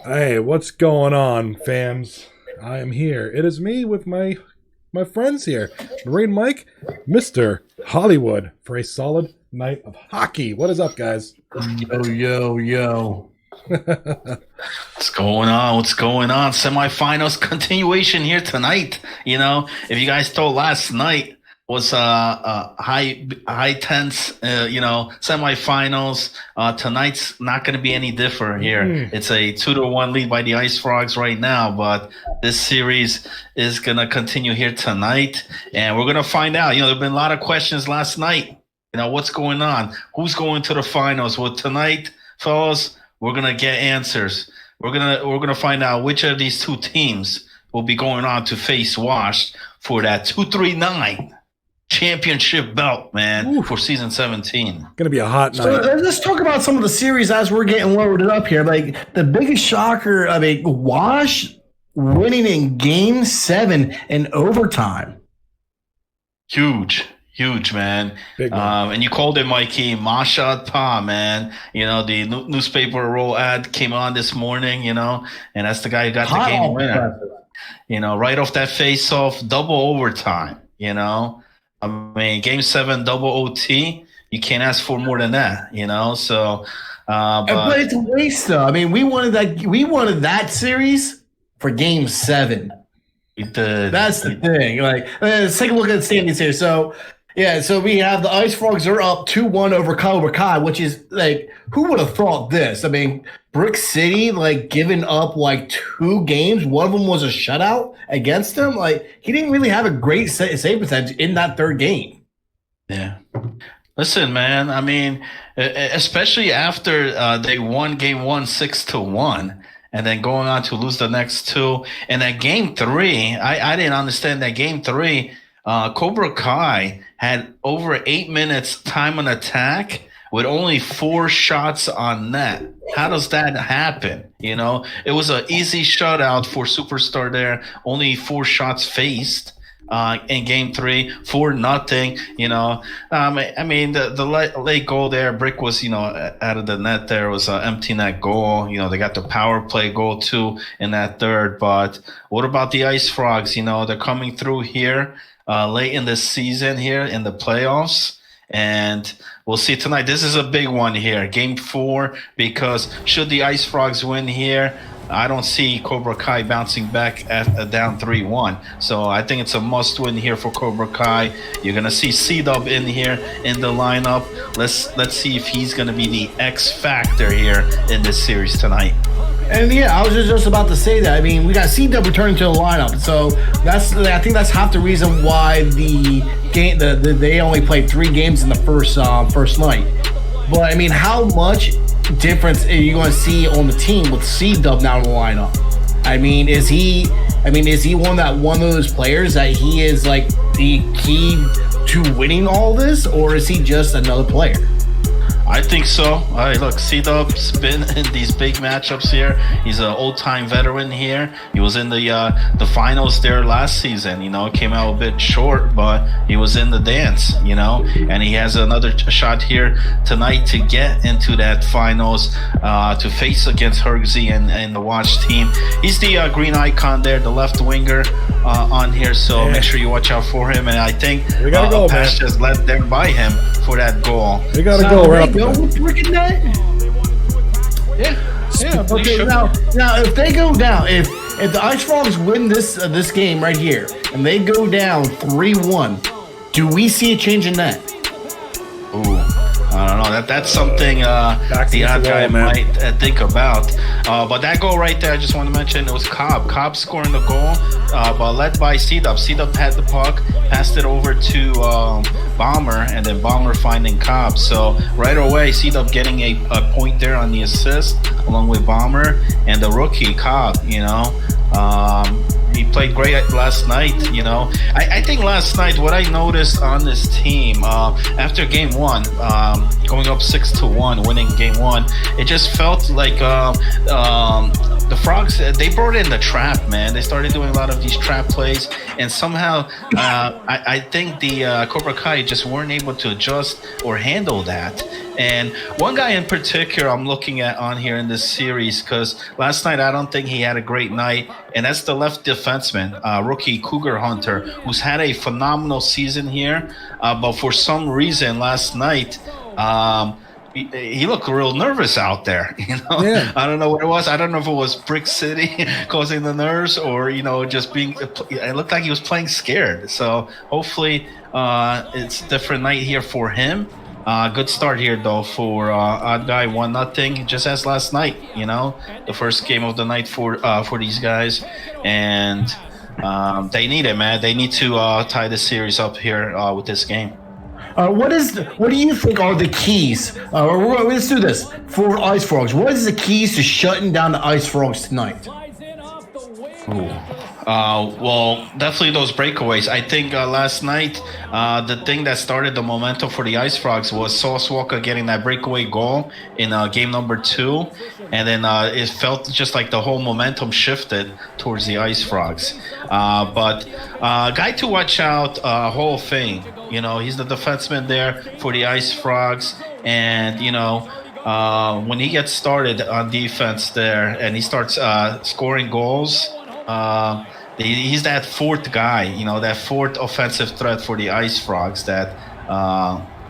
Hey, what's going on, fams? I am here. It is me with my friends here, Marine Mike, Mister Hollywood, for a solid night of hockey. What is up, guys? Yo, yo, yo. What's going on? What's going on? Semifinals continuation here tonight. If you guys thought last night was high tense, semifinals. Tonight's not going to be any different here. It's a 2-1 lead by the Ice Frogs right now, but this series is going to continue here tonight, and we're going to find out. There've been a lot of questions last night. What's going on? Who's going to the finals? Well, tonight, fellas, we're gonna get answers. We're gonna find out which of these two teams will be going on to face Wash for that 239 championship belt, man. For season 17. Gonna be a hot night. So let's talk about some of the series as we're getting loaded up here. Like the biggest shocker, Wash winning in Game 7 in overtime. Huge, man. And you called it, Mikey, Masha Pa, man. The newspaper roll ad came on this morning, and that's the guy who got the game winner. Right off that face-off, double overtime, Game 7, double OT. You can't ask for more than that, So, but it's a waste, though. We wanted that series for Game 7. That's the thing. Let's take a look at the standings here. So we have the Ice Frogs are up 2-1 over Cobra Kai, which is who would have thought this? Brick City giving up 2 games. One of them was a shutout against him. He didn't really have a great save percentage in that third game. Yeah. Listen, man. Especially after they won Game 1 6-1. And then going on to lose the next 2. And that Game 3, I didn't understand that Game 3, Cobra Kai had over 8 minutes time on attack with only 4 shots on net. How does that happen? It was an easy shutout for Superstar there. Only 4 shots faced. In Game 3, 4-0. The late goal there, Brick was out of the net. There was an empty net goal. They got the power play goal too in that third. But what about the Ice Frogs? They're coming through here late in the season here in the playoffs, and we'll see tonight. This is a big one here, Game 4, because should the Ice Frogs win here, I don't see Cobra Kai bouncing back at down 3-1. So I think it's a must-win here for Cobra Kai. You're gonna see C-Dub in here in the lineup. Let's see if he's gonna be the X factor here in this series tonight. And I was just about to say that. We got C-Dub returning to the lineup, so I think that's half the reason why they only played 3 games in the first night. But how much difference are you going to see on the team with C-Dub now in the lineup? Is he one of those players that he is the key to winning all this, or is he just another player? I think so. All right, look, C-Dub's been in these big matchups here. He's an old-time veteran here. He was in the finals there last season. Came out a bit short, but he was in the dance. And he has another shot here tonight to get into that finals to face against Hergzy and the Watch team. He's the green icon there, the left winger on here. So make sure you watch out for him. And I think we gotta go, man. just led there by him for that goal. We gotta go right up. Go with Brick and Net? Yeah. Okay. Now, if they go down, if the Ice Frogs win this game right here, and they go down 3-1, do we see a change in that? Ooh, I don't know. That's something the odd guy might think about. But that goal right there, I just want to mention, it was Cobb. Cobb scoring the goal, but led by C-Dub. C-Dub had the puck, passed it over to Bomber, and then Bomber finding Cobb. So right away, C-Dub getting a point there on the assist, along with Bomber and the rookie Cobb. He played great last night. I think last night what I noticed on this team after Game 1, going up 6-1, winning Game 1, it just felt like the Frogs, they brought in the trap, man. They started doing a lot of these trap plays, and somehow I think the Cobra Kai just weren't able to adjust or handle that. And one guy in particular I'm looking at on here in this series, because last night I don't think he had a great night, and that's the left defenseman, rookie Cougar Hunter, who's had a phenomenal season here. But for some reason last night, he looked real nervous out there. Yeah. I don't know what it was. I don't know if it was Brick City causing the nerves, or just being. It looked like he was playing scared. So hopefully, it's a different night here for him. Good start here though for Odd Guy, 1-0, just as last night. The first game of the night for these guys, and they need it, man. They need to tie the series up here with this game. What do you think are the keys? Let's do this for Ice Frogs. What is the keys to shutting down the Ice Frogs tonight? Well, definitely those breakaways. I think last night, the thing that started the momentum for the Ice Frogs was Sauce Walker getting that breakaway goal in game number 2. And then it felt just like the whole momentum shifted towards the Ice Frogs. But guy to watch out, Hall of Fame. He's the defenseman there for the Ice Frogs. And, when he gets started on defense there and he starts scoring goals, he's that fourth guy, that fourth offensive threat for the Ice Frogs that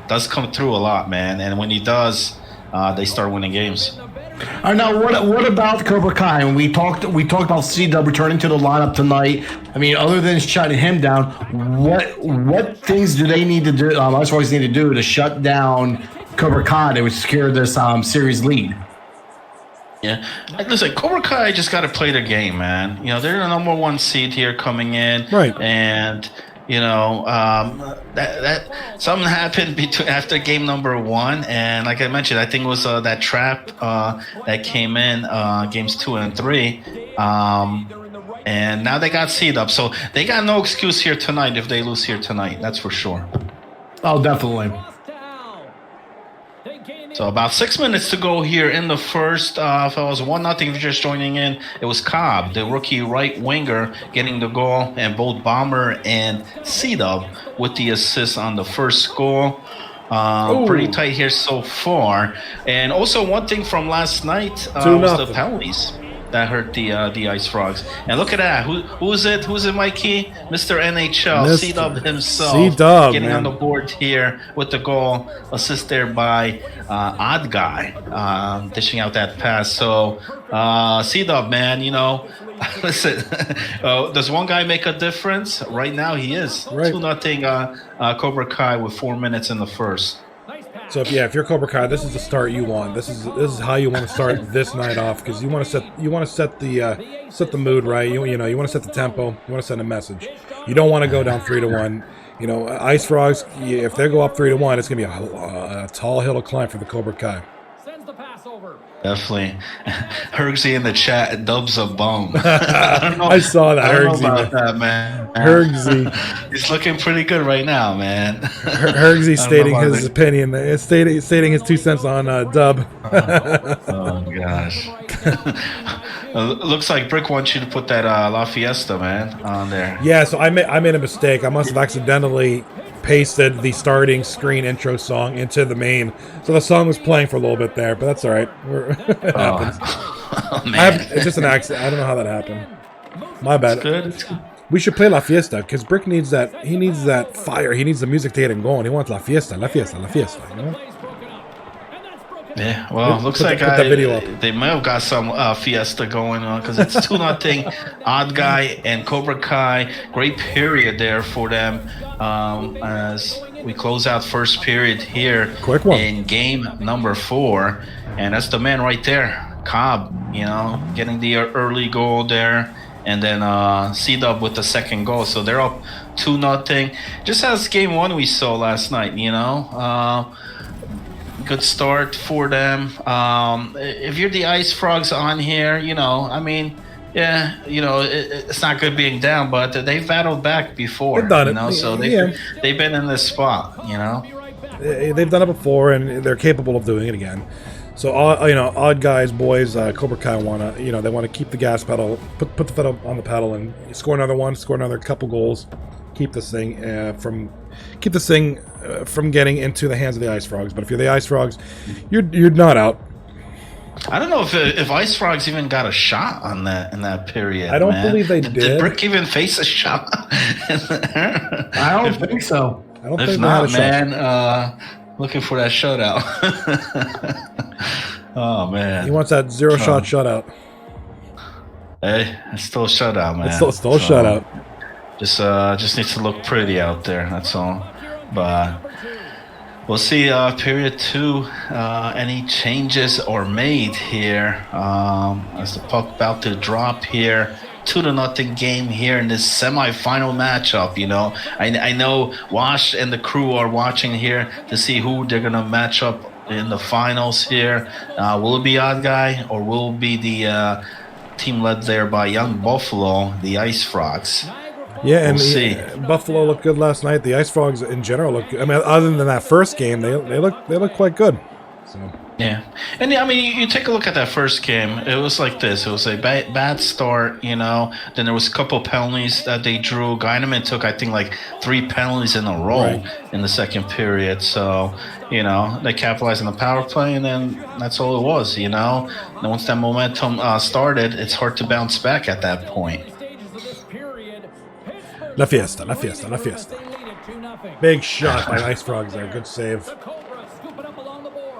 does come through a lot, man. And when he does, they start winning games. Now, what about Cobra Kai? And we talked about C-Dub returning to the lineup tonight. I mean, other than shutting him down, what things do they need to do? Ice Frogs need to do to shut down Cobra Kai to secure this series lead? Yeah, listen, Cobra Kai just got to play the game, man. They're the number 1 seed here coming in, right? And that something happened after game number 1, and like I mentioned, I think it was that trap that came in games 2 and 3, and now they got seed up, so they got no excuse here tonight if they lose here tonight. That's for sure. Oh, definitely. So about 6 minutes to go here in the first. If it was 1-0, if you're just joining in, it was Cobb, the rookie right winger, getting the goal, and both Bomber and C-Dub with the assist on the first goal. Pretty tight here so far. And also one thing from last night was the penalties that hurt the Ice Frogs. And look at that. Who's it? Who's it, Mikey? Mr. NHL, C-Dub himself. C-Dub, getting man. on the board here with the goal. Assist there by Odd Guy, dishing out that pass. So, C-Dub, man, listen, does one guy make a difference? Right now he is. Right. 2-0 Cobra Kai with 4 minutes in the first. So if you're Cobra Kai, this is the start you want. This is how you want to start this night off, because you want to set the mood right. You want to set the tempo. You want to send a message. You don't want to go down 3-1. Ice Frogs, if they go up 3-1, it's gonna be a tall hill to climb for the Cobra Kai. Definitely. Hergsy in the chat dubs a bum. I saw that. I don't know about that, man. Hergsy. He's looking pretty good right now, man. Hergsy stating his opinion. Stating his 2 cents on Dub. Oh, gosh. Looks like Brick wants you to put that La Fiesta, man, on there. Yeah, so I made a mistake. I must have accidentally pasted the starting screen intro song into the main, so the song was playing for a little bit there, but that's all right. It happens. Oh, man. It's just an accident. I don't know how that happened. My bad. It's good. We should play La Fiesta, because Brick needs that. He needs that fire. He needs the music to get him going. He wants La Fiesta, La Fiesta, La Fiesta. Yeah, well, looks like they may have got some fiesta going on, because it's 2-0 Odd Guy and Cobra Kai. Great period there for them as we close out first period here. Quick one. In game number 4. And that's the man right there, Cobb, getting the early goal there. And then C-Dub with the second goal. So they're up 2-0. Just as game 1 we saw last night, good start for them. If you're the Ice Frogs on here, it's not good being down, but they've battled back before. They've done it. So they've been in this spot, They've done it before, and they're capable of doing it again. So, Odd Guys, boys, Cobra Kai they want to keep the gas pedal, put the foot on the pedal, and score another one, score another couple goals, keep this thing from getting into the hands of the Ice Frogs. But if you're the Ice Frogs, you're not out. I don't know if Ice Frogs even got a shot on that in that period. I don't believe they did. Did Brick even face a shot? I don't think so. I don't If think not, they had a shot. man, looking for that shutout. Oh man, He wants that zero-shot shutout. Hey, it's still a shutout, man. It's still a shutout. Just needs to look pretty out there. That's all. But we'll see. Period 2. Any changes are made here as the puck about to drop here. 2-0 game here in this semifinal matchup. You know, I know Wash and the crew are watching here to see who they're gonna match up in the finals here. Will it be Odd Guy or will it be the team led there by Young Buffalo, the Ice Frogs? Yeah, and We'll see. Buffalo looked good last night. The Ice Frogs in general look good. I mean, other than that first game, they look quite good. So. Yeah, and I mean, you take a look at that first game. It was like this. It was a bad start, you know. Then there was a couple penalties that they drew. Guyneman took, I think, like 3 penalties in a row in the second period. So, you know, they capitalized on the power play, and then that's all it was, you know. And once that momentum started, it's hard to bounce back at that point. La fiesta, la fiesta, la fiesta. Big shot by Ice Frogs there. Good save.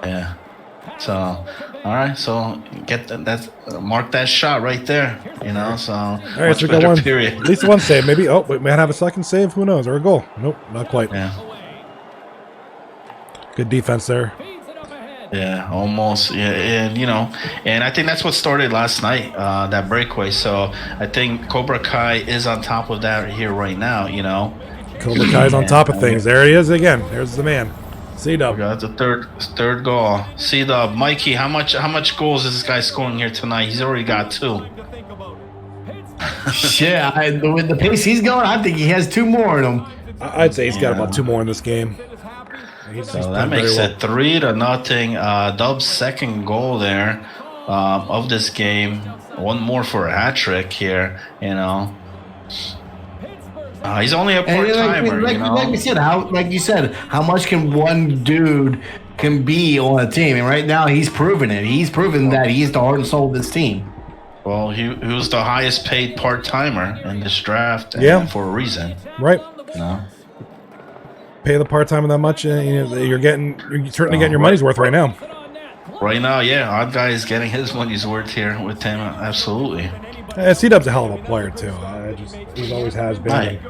Yeah. So, all right. So get that mark that shot right there. You know. So All right, so we got one. Period. At least one save, maybe. Oh, we might have a second save. Who knows? Or a goal? Nope, not quite. Yeah. Good defense there. Yeah, almost. Yeah, and you know, and I think that's what started last night. That breakaway. So I think Cobra Kai is on top of that here right now. You know. Cobra Kai's on top of things. There he is again. There's the man. C-Dub. That's the third goal. C-Dub. Mikey, how much goals is this guy scoring here tonight? He's already got 2. Shit, with the pace he's going, I think he has 2 more in him. I'd say he's got about 2 more in this game. So that makes it 3-0. Dub's second goal there of this game. One more for a hat trick here. You know. He's only a part-timer, you know? Like you said, how much can one dude can be on a team? And right now, he's proven it. He's proven that he's the heart and soul of this team. Well, he was the highest paid part-timer in this draft, and for a reason. Right. You know? Pay the part-timer that much, and you're certainly getting your money's worth right now. Right now, yeah, Odd Guy is getting his money's worth here with him, absolutely. C-Dub's a hell of a player, too. He always has been. Right.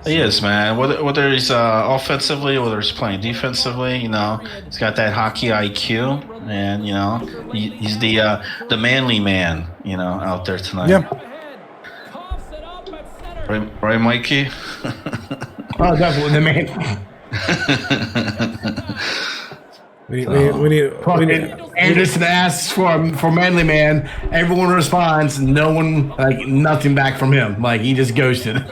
He is, man. Whether he's offensively, whether he's playing defensively, you know, he's got that hockey IQ, and you know, he's the manly man, you know, out there tonight. Yeah. Right, Mikey. Oh, definitely the man. We need Anderson asks for manly man. Everyone responds. No one, nothing back from him. Like, he just ghosted.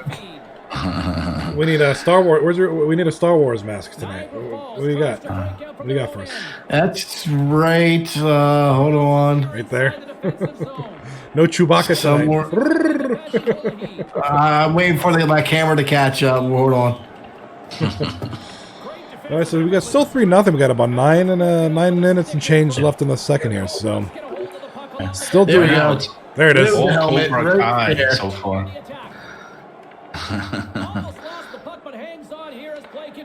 We need a Star Wars. We need a Star Wars mask tonight. What do you got? What do you got for us? That's right. Hold on. Right there. No Chewbacca somewhere. I'm waiting for my camera to catch up. Hold on. All right, so we got still 3-0. We got about 9 minutes and change left in the second here. So still doing well. There it is. Old helmet Cobra right Kai so far.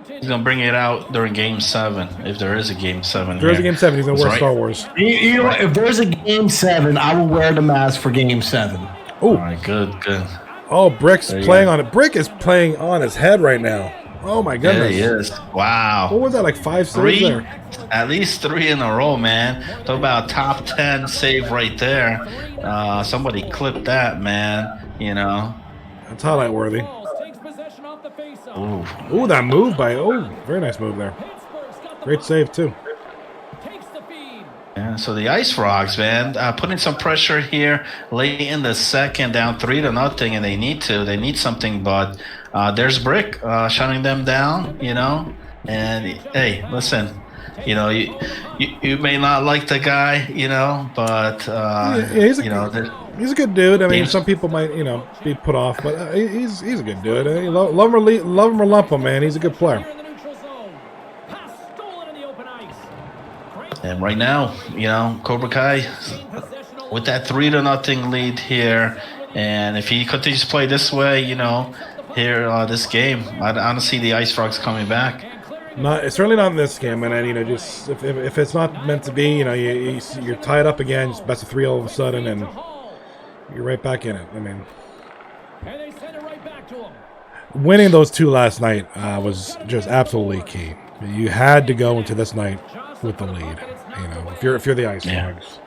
He's gonna bring it out during Game 7 if there is a Game 7. If there is a Game 7, he's gonna wear Star Wars. You know, if there's a Game 7, I will wear the mask for Game 7. Oh, all right, good. Oh, Brick's playing on it. Brick is playing on his head right now. Oh my goodness. Yeah, he is. Wow. What was that, like 5 saves there? At least 3 in a row, man. Talk about a top 10 save right there. Somebody clipped that, man. You know. That's highlight worthy. Ooh, that move by very nice move there. Great save too. Yeah, so the Ice Frogs, man, putting some pressure here late in the second, down 3-0, and they need something, but there's Brick shutting them down, you know. And hey, listen, You know, you may not like the guy, you know, but he's you know, he's a good dude. I mean, games- some people might be put off, but he's a good dude. Love him or lump him, man. He's a good player. and right now, you know, Cobra Kai with that 3-0 lead here, and if he continues to play this way, you know, here this game, I don't see the Ice Frogs coming back. It's certainly not in this game, and then just if it's not meant to be, you're tied up again, just best of 3 all of a sudden, and you're right back in it. I mean, winning those 2 last night was just absolutely key. You had to go into this night with the lead. You know, if you're the Ice Frogs.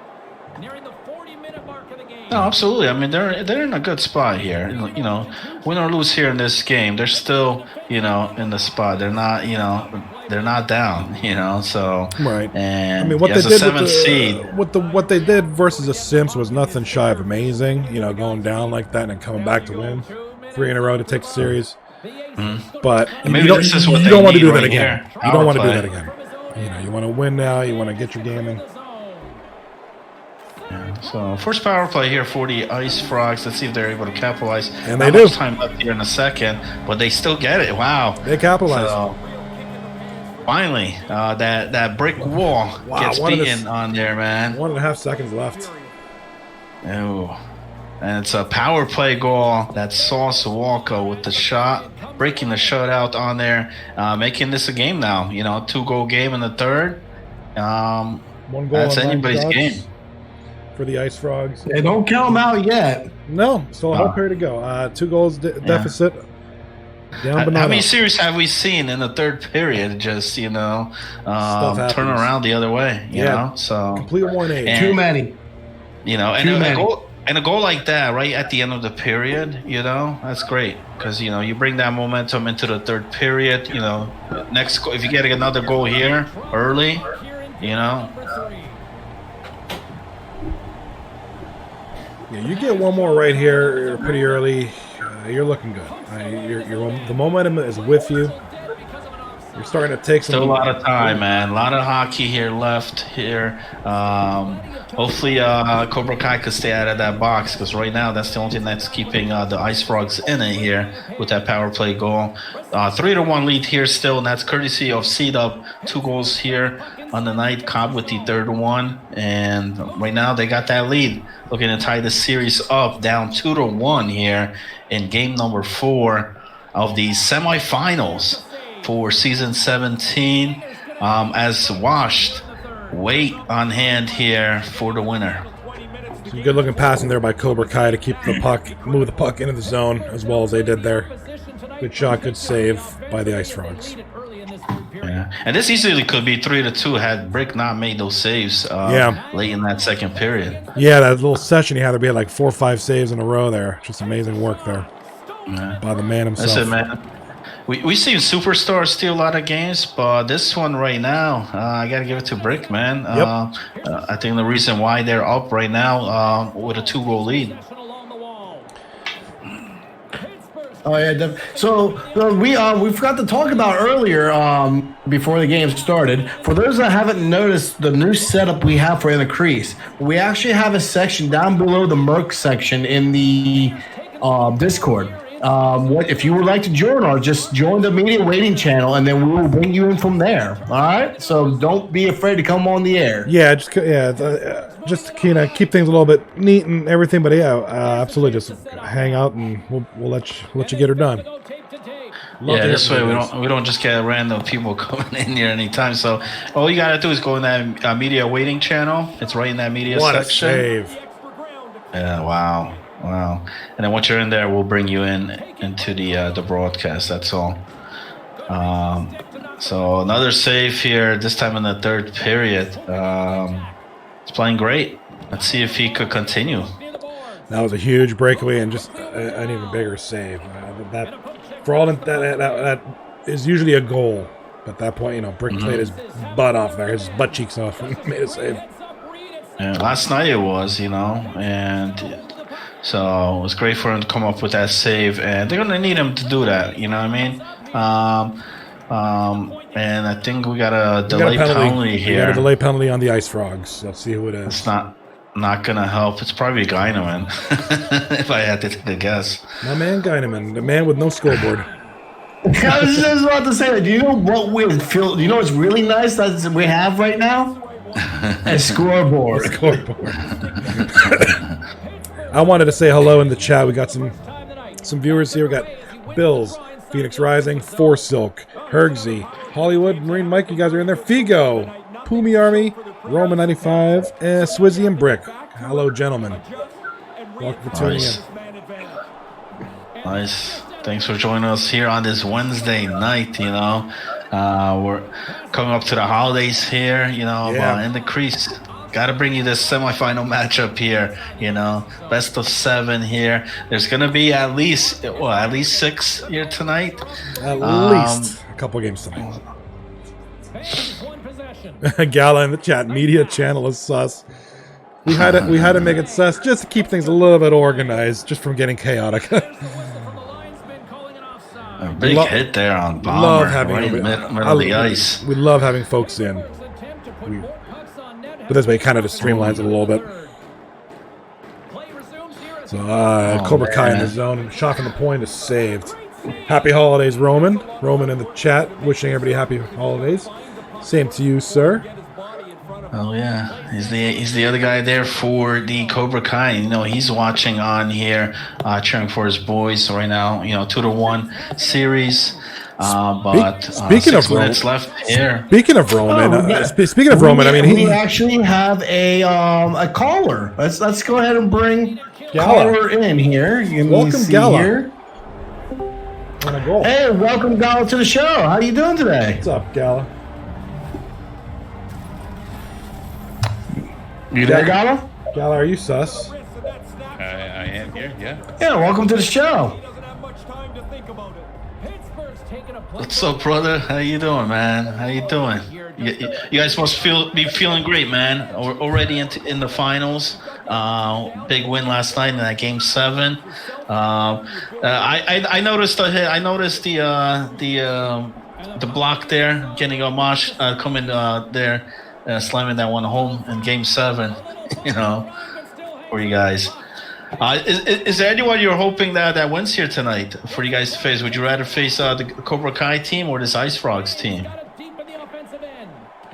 No, absolutely. I mean, they're in a good spot here. You know, win or lose here in this game, they're still, you know, in the spot. They're not, you know, they're not down. You know, so right. And I mean, what they as a did 7th seed, what they did versus the Simps was nothing shy of amazing. You know, going down like that and then coming back to win 3 in a row to take the series. But maybe you don't want to do that again. You don't want to do that again. You know, you want to win now. You want to get your game in. Yeah, so first power play here for the Ice Frogs. Let's see if they're able to capitalize. And they Not do. much time left here in a second, but they still get it. Wow, they capitalize. So, finally, that brick wall gets beaten on there, man. 1.5 seconds left. Oh, and it's a power play goal. That's Sauce Walker with the shot, breaking the shutout on there, making this a game now. You know, 2-goal game in the third. 1 goal. That's anybody's game. For the Ice Frogs. They don't count them out yet. No, still a whole period to go. 2 goals deficit. Down, but not How many up. series have we seen in the third period just, you know, turn around the other way, you know? So complete 1-8. Too many. You know, and a goal like that right at the end of the period, you know, that's great because, you know, you bring that momentum into the third period, you know, if you get another goal here early, you know. Yeah, you get one more right here pretty early. You're looking good. The momentum is with you. You're starting to take Still a lot of time, man. A lot of hockey here left here. Hopefully, Cobra Kai could stay out of that box because right now that's the only thing that's keeping the Ice Frogs in it here with that power play goal. 3-1 lead here still, and that's courtesy of C-Dub. 2 goals here on the night. Cobb with the third one, and right now they got that lead. Looking to tie the series up, down 2-1 here in game number 4 of the semifinals for season 17. As Washed wait on hand here for the winner. Some good looking passing there by Cobra Kai to keep the puck, move the puck into the zone as well as they did there. Good shot, good save by the Ice Frogs. Yeah, and this easily could be 3-2 had Brick not made those saves late in that second period. Yeah, that little session he had to be like 4 or 5 saves in a row there. Just amazing work there by the man himself. That's it, man. We've seen superstars steal a lot of games, but this one right now, I got to give it to Brick, man. Yep. I think the reason why they're up right now with a 2-goal lead. Oh yeah, so we forgot to talk about earlier before the game started. For those that haven't noticed the new setup we have for in the Crease, we actually have a section down below the Merc section in the Discord. What if you would like to join or just join the media waiting channel, and then we will bring you in from there. All right, so don't be afraid to come on the air. Yeah, just to keep things a little bit neat and everything. But yeah, absolutely, just hang out and we'll let you get her done. This way we don't just get random people coming in here anytime. So all you gotta do is go in that media waiting channel. It's right in that media section. What a save! Yeah, wow. And then once you're in there, we'll bring you into the broadcast. That's all. So another save here, this time in the third period. He's playing great. Let's see if he could continue. That was a huge breakaway and just an even bigger save. That is usually a goal. But at that point, Brick played his butt off there, his butt cheeks off, and made a save. Yeah, last night it was, and so it was great for him to come up with that save, and they're gonna need him to do that. You know what I mean? And I think we got a delay penalty here. We got a delay penalty on the Ice Frogs. Let's see who it is. It's not gonna help. It's probably Geineman, if I had to take a guess. My man Geineman, the man with no scoreboard. I was just about to say that. Do you know what we feel? Do you know what's really nice that we have right now? A scoreboard. I wanted to say hello in the chat. We got some viewers here. We got Bills, Phoenix Rising, Four Silk, Hergsy, Hollywood, Marine Mike. You guys are in there. Figo, Pumi Army, Roman 95, and Swizzy and Brick. Hello, gentlemen. Welcome for tuning in. Nice. Thanks for joining us here on this Wednesday night. You know, we're coming up to the holidays here. You know, in the Crease. Got to bring you this semifinal matchup here. You know, best of 7 here. There's gonna be at least 6 here tonight. At least a couple games tonight. Gala in the chat. Media channel is sus. We had to make it sus just to keep things a little bit organized, just from getting chaotic. A big hit there on Bomber, right in the middle of the ice. We love having folks in. But this way, it kind of just streamlines it a little bit. So, Cobra Kai in the zone. Shot from the point is saved. Happy holidays, Roman. Roman in the chat, wishing everybody happy holidays. Same to you, sir. Oh yeah, he's the other guy there for the Cobra Kai. You know, he's watching on here, cheering for his boys right now. You know, 2-1 series. But speaking 6 minutes left here. Speaking of Roman, I mean, we actually have a caller. Let's go ahead and bring caller in here. Welcome, Gala. Hey, welcome, Gala, to the show. How are you doing today? What's up, Gala? You there, Gala? Gala, are you sus? I am here, yeah. Yeah, welcome to the show. What's up, brother? How you doing, man? How you doing? You guys must be feeling great, man. Already in the finals. Big win last night in that game 7. I noticed the hit. I noticed the block there, getting Amash coming there, slamming that one home in game 7. You know, for you guys. Is there anyone you're hoping that wins here tonight for you guys to face? Would you rather face the Cobra Kai team or this Ice Frogs team?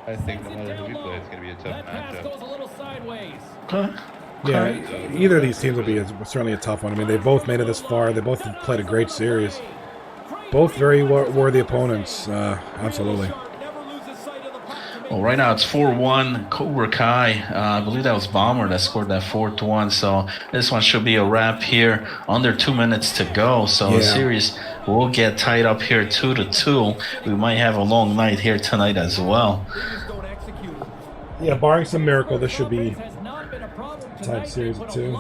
I think no matter who we play, it's going to be a tough matchup. Okay. Yeah, either of these teams will be certainly a tough one. I mean, they both made it this far. They both played a great series. Both very worthy opponents. Absolutely. Well, right now it's 4-1 Cobra Kai. I believe that was Bomber that scored that 4-1. So this one should be a wrap here. Under 2 minutes to go. So the series will get tied up here 2-2. We might have a long night here tonight as well. Yeah, barring some miracle, this should be tied series of 2.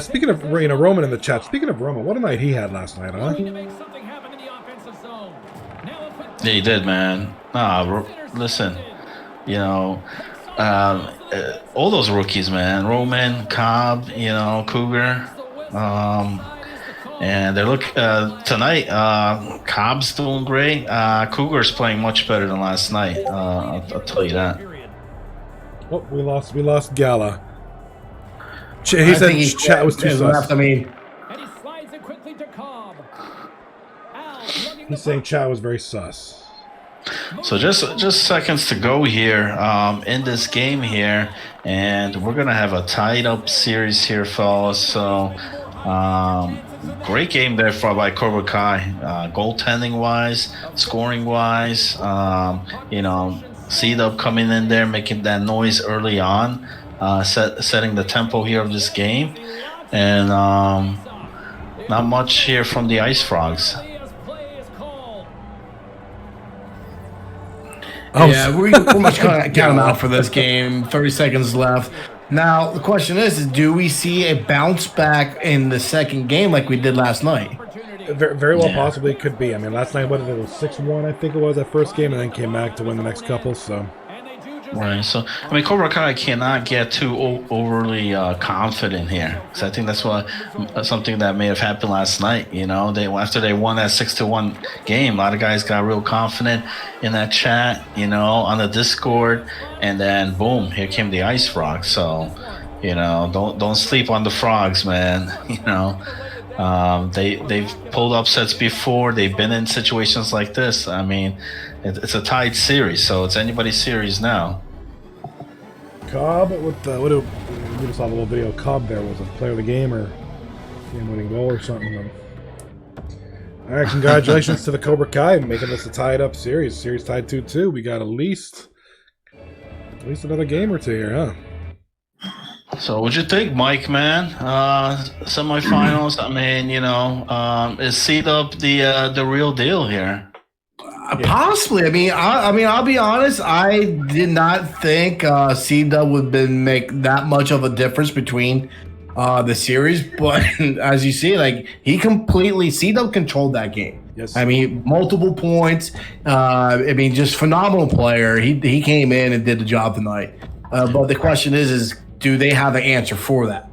Speaking of Roman in the chat. Speaking of Roman, what a night he had last night, huh? Yeah, he did, man. Listen, you know, all those rookies, man. Roman, Cobb, you know, Cougar, and they look tonight. Cobb's doing great. Cougar's playing much better than last night. I'll tell you that. Oh, we lost Gala. He said chat was too soft. I mean, he's saying chat was very sus. So just seconds to go here in this game here, and we're gonna have a tied up series here, fellas. So great game there by Cobra Kai, goaltending wise, scoring wise. You know, C-Dub coming in there, making that noise early on, setting the tempo here of this game, and not much here from the Ice Frogs. Yeah, we pretty much count them out for this game. 30 seconds left. Now, the question is do we see a bounce back in the second game like we did last night? Very well, possibly could be. I mean, last night, what did it was 6-1, I think it was, that first game, and then came back to win the next couple, so. Right. So, I mean, Cobra Kai cannot get too overly confident here, because I think that's what something that may have happened last night. You know, after they won that 6-1 game, a lot of guys got real confident in that chat. You know, on the Discord, and then boom, here came the Ice Frog. So, you know, don't sleep on the frogs, man. You know. They've pulled upsets before. They've been in situations like this. I mean, it's a tied series, so it's anybody's series now. Cobb with the we just saw a little video. Cobb there was a player of the game or game-winning goal or something. All right, congratulations to the Cobra Kai making this a tied-up series. Series tied 2-2. We got at least another game or two here, huh? So, what'd you think, Mike? Man, semifinals. I mean, you know, is seed up the real deal here? Possibly. I mean, I'll be honest. I did not think C-Dub would make that much of a difference between the series, but as you see, like C-Dub controlled that game. Yes. I mean, multiple points. I mean, just phenomenal player. He came in and did the job tonight. But the question is do they have an answer for that?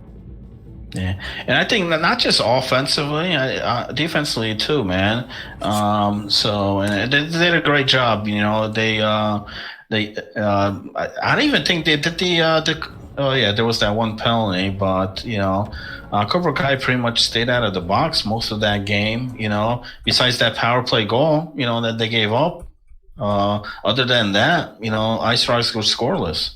Yeah, and I think not just offensively, defensively too, man. So and they did a great job. You know, I don't even think they did the. Oh yeah, there was that one penalty, but you know, Cobra Kai pretty much stayed out of the box most of that game. You know, besides that power play goal, you know, that they gave up. Other than that, you know, Ice Frogs were scoreless.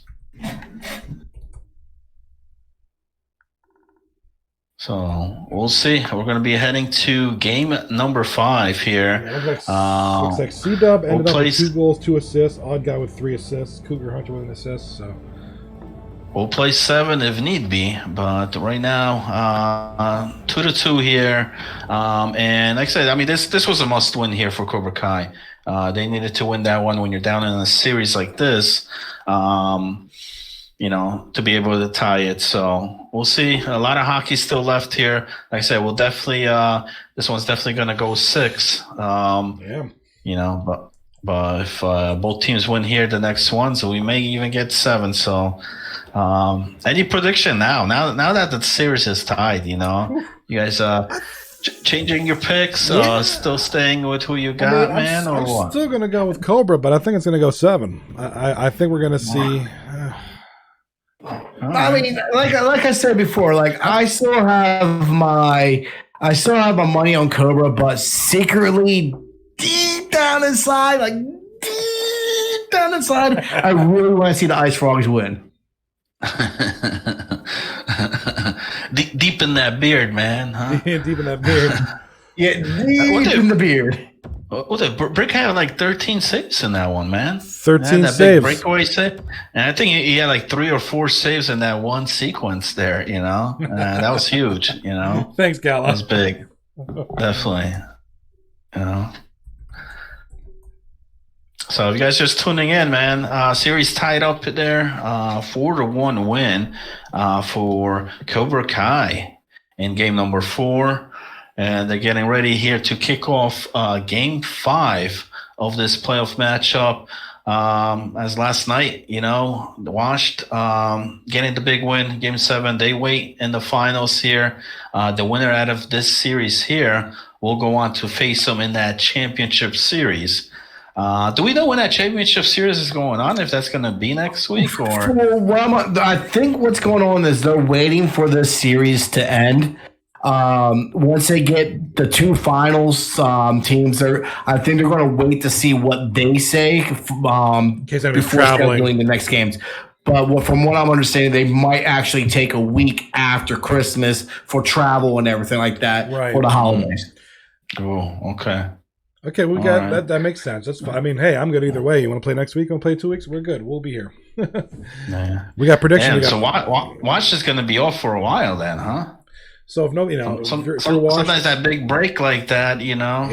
So we'll see. We're going to be heading to game number 5 here. Yeah, looks like C-Dub ended up with 2 goals, 2 assists. Odd guy with 3 assists. Cougar Hunter with an assist. So we'll play 7 if need be. But right now, 2-2 here. And like I said, I mean, this was a must-win here for Cobra Kai. They needed to win that one when you're down in a series like this. You know, to be able to tie it. So we'll see. A lot of hockey still left here. Like I said, we'll definitely this one's definitely going to go 6. yeah. You know, but if both teams win here, the next one, so we may even get 7. So any prediction now that the series is tied, you know, you guys changing your picks, still staying with who you got, man, or what? I'm still going to go with Cobra, but I think it's going to go 7. I think we're going to see. I mean, like I said before, like I still have my money on Cobra, but secretly, deep down inside, I really want to see the Ice Frogs win. Deep in that beard, man, huh? Deep in that beard. Yeah, deep in the beard. Brick had like 13 saves in that one, man. 13 that saves. Big breakaway save. And I think he had like 3 or 4 saves in that one sequence there, you know. That was huge, you know. Thanks, Gala. That was big. Definitely. You know. So if you guys just tuning in, man, series tied up there, 4-1 win for Cobra Kai in game number 4. And they're getting ready here to kick off game 5 of this playoff matchup. As last night, you know, washed, getting the big win, game 7. They wait in the finals here. The winner out of this series here will go on to face them in that championship series. Do we know when that championship series is going on? If that's going to be next week, or I think what's going on is they're waiting for this series to end. Once they get the 2 finals teams, I think they're going to wait to see what they say before scheduling the next games. But from what I'm understanding, they might actually take a week after Christmas for travel and everything like that for the holidays. Oh, okay. Okay, we got that. That makes sense. That's fine. I mean, hey, I'm good either way. You want to play next week? Want to play 2 weeks? We're good. We'll be here. We got prediction. So Watch is going to be off for a while then, huh? So if no, you know, sometimes that big break like that, you know,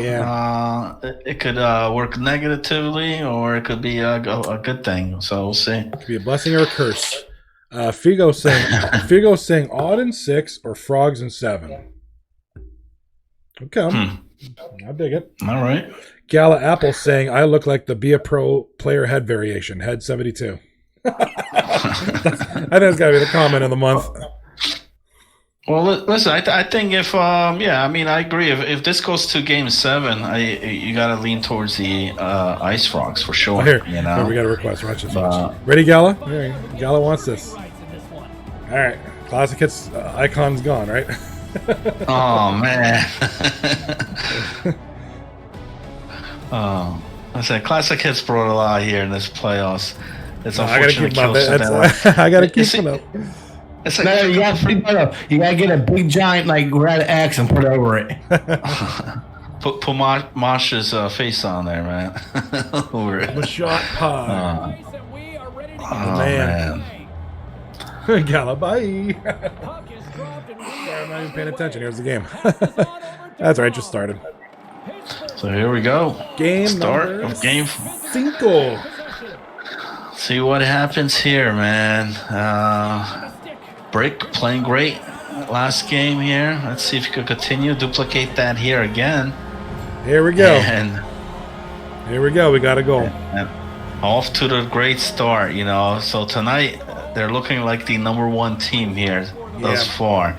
it could work negatively, or it could be a good thing. So we'll see. It could be a blessing or a curse. Figo saying odd in 6 or frogs in 7. Okay, I dig it. All right. Gala Apple saying I look like the Be a Pro player head variation, head 72. I think it's got to be the comment of the month. Well, listen. I think if I mean, I agree. If this goes to Game 7, you got to lean towards the Ice Frogs for sure. Oh, here, you know, here we got a request. Watch this. Ready, Gala? Here, Gala wants this. All right, classic hits icon's gone, right? Oh man. Oh, I said classic hits brought a lot here in this playoffs. It's unfortunate. I gotta keep them up. It's No, you gotta get a big giant like red X and put it over it. Put Masha's face on there, man. Over it. The shot pod. Oh man. Gala, bye. Sorry, I'm not even paying attention. Here's the game. That's right, just started. So here we go. Game start number of game 5. See what happens here, man. Brick playing great last game here. Let's see if you could continue duplicate that here again. Here we go. And here we go. We got to go. And off to the great start, you know. So tonight they're looking like the #1 team here thus far.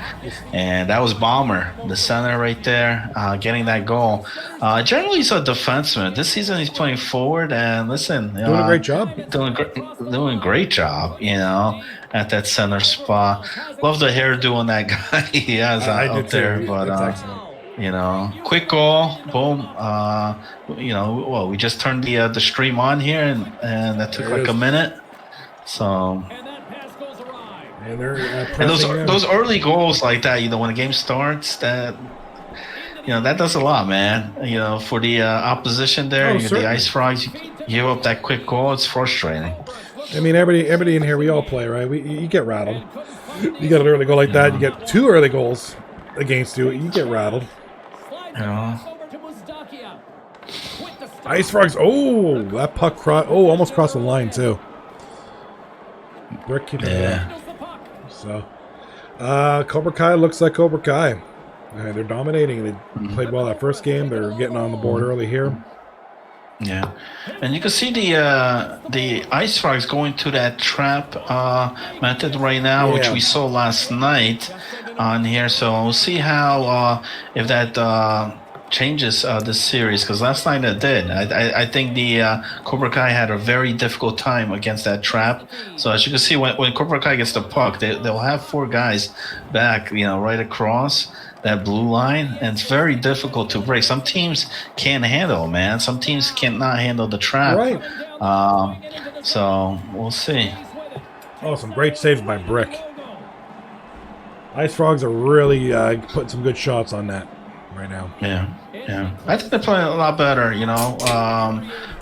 And that was Bomber, the center right there, getting that goal. Generally, he's a defenseman. This season, he's playing forward. And listen, doing a great job. Doing a great job, you know, at that center spot. Love the hairdo on that guy he has out there. But you know, quick goal, boom. You know, well, we just turned the stream on here, and that took like a minute. So. And they're and those early goals like that, you know, when the game starts, that you know that does a lot, man. You know, for the opposition there, you get the Ice Frogs, you give up that quick goal, it's frustrating. I mean, everybody in here, we all play, right? You get rattled. You get an early goal like that, you get 2 early goals against you, you get rattled. You know. Ice Frogs. Oh, that puck almost crossed the line too. Brick keeping it. So, Cobra Kai looks like Cobra Kai. They're dominating. They played well that first game. They're getting on the board early here. Yeah, and you can see the Ice Frogs going to that trap method right now, which we saw last night on here. So we'll see how if that changes this series, because last night it did. I think the Cobra Kai had a very difficult time against that trap. So as you can see, when Cobra Kai gets the puck, they'll have 4 guys back, you know, right across that blue line, and it's very difficult to break. Some teams can't handle, man. Some teams cannot handle the trap. Right. So we'll see. Oh, some great saves by Brick. Ice Frogs are really putting some good shots on that right now. Yeah. I think they're playing a lot better, you know.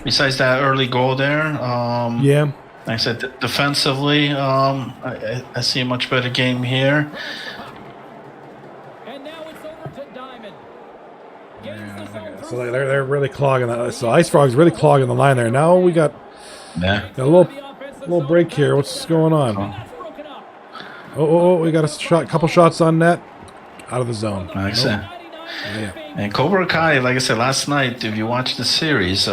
Besides that early goal there. Like I said, defensively, I see a much better game here. So they're really clogging that. So Ice Frogs really clogging the line there. Now we got a little break here. What's going on? Oh, we got a couple shots on net, out of the zone. Nice. And Cobra Kai, like I said last night, if you watch the series,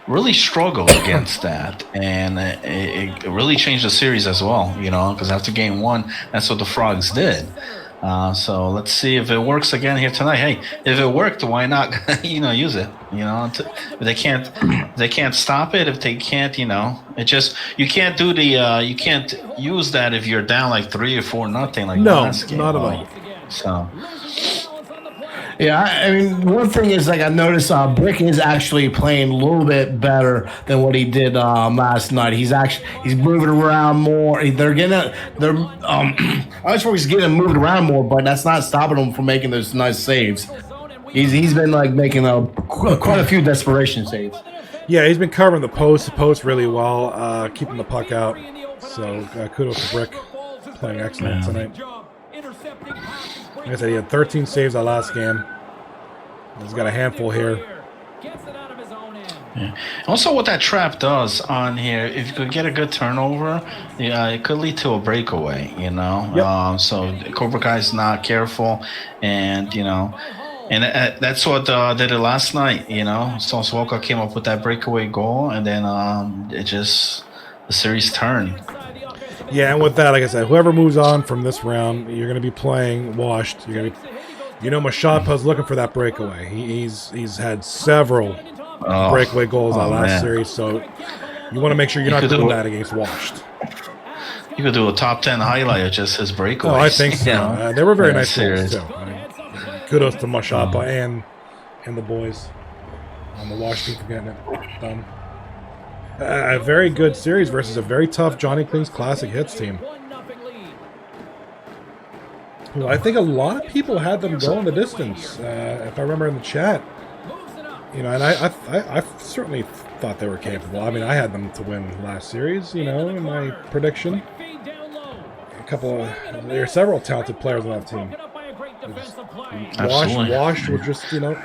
really struggled against that, and it really changed the series as well. You know, because after game 1, that's what the Frogs did. So let's see if it works again here tonight. Hey, if it worked, why not? You know, use it. You know, if they can't stop it. If they can't, you know, it just you can't do the you can't use that if you're down like 3 or 4 nothing. Like last game, not at all. So. Yeah, I mean, one thing is, like, I noticed Brick is actually playing a little bit better than what he did last night. He's moving around more. I was sure he's getting moved around more, but that's not stopping him from making those nice saves. He's been like making quite a few desperation saves. Yeah, he's been covering the post really well, keeping the puck out. So kudos to Brick, playing excellent tonight. Like I said, he had 13 saves that last game. He's got a handful here. Yeah. Also, what that trap does on here, if you could get a good turnover, it could lead to a breakaway, you know? Yep. So Cobra Kai's not careful, and, you know, and that's what did it last night, you know? So Swoka came up with that breakaway goal, and then it just series turn. Yeah, and with that, like I said, whoever moves on from this round, you're going to be playing washed. You're going to, Mashadpa's looking for that breakaway. He's had several breakaway goals that last series, so you want to make sure you're not doing that against washed. You could do a top 10 highlight of just his breakaways. Oh, I think so. They were very nice goals too. I mean, kudos to Mashadpa and the boys on the wash team for getting it done. A very good series versus a very tough Johnny Clean's Classic Hits team. Well, I think a lot of people had them going the distance, if I remember in the chat. And I certainly thought they were capable. I mean, I had them to win last series, in my prediction. There are several talented players on that team. Washed were just, not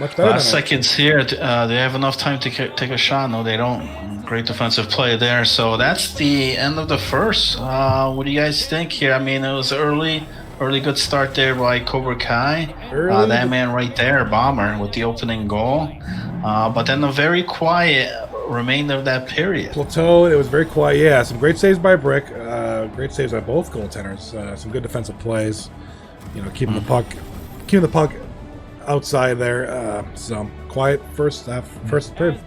much better. Last seconds here, they have enough time to take a shot. No, they don't. Great defensive play there. So that's the end of the first. What do you guys think here? I mean, it was early good start there by Cobra Kai. That man right there, Bomber, with the opening goal. But then a very quiet remainder of that period. Plateaued. It was very quiet. Yeah, some great saves by Brick. Great saves by both goaltenders. Some good defensive plays. Keeping the puck outside there. So quiet first period.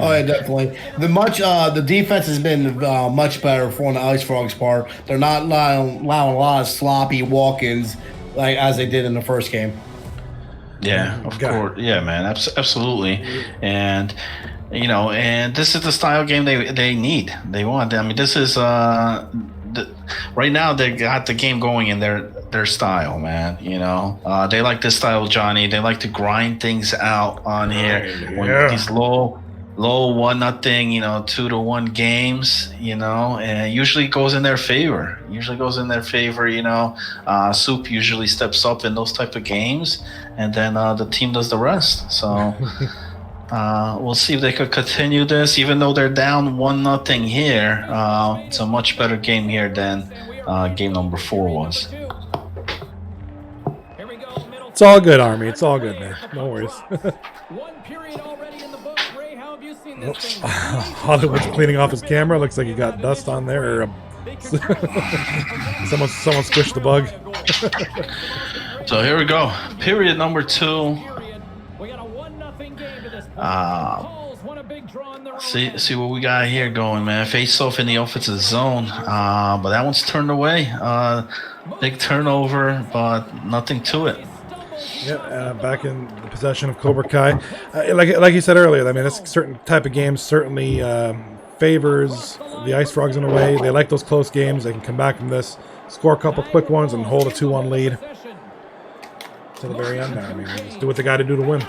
Oh yeah, definitely. The defense has been much better for the Ice Frogs part. They're not allowing a lot of sloppy walk-ins like as they did in the first game. Yeah, of course. Yeah, man, absolutely. And and this is the style game they need. They want. I mean, this is right now they got the game going in their style, man. They like this style, Johnny. They like to grind things out on here when these low 1-0, 2-1 games, and usually goes in their favor. Soup usually steps up in those type of games, and then the team does the rest. So we'll see if they could continue this, even though they're down 1-0 here. It's a much better game here than game number 4 was. It's all good, Army. It's all good, man. No worries. Hollywood's cleaning off his camera. Looks like he got dust on there. Or someone squished the bug. So here we go. Period number 2. See what we got here going, man. Face off in the offensive zone. But that one's turned away. Big turnover, but nothing to it. Yeah, back in the possession of Cobra Kai. Like you said earlier, I mean, this certain type of game certainly favors the Ice Frogs in a way. They like those close games. They can come back from this, score a couple quick ones, and hold a 2-1 lead to the very end there. I mean, just do what they got to do to win.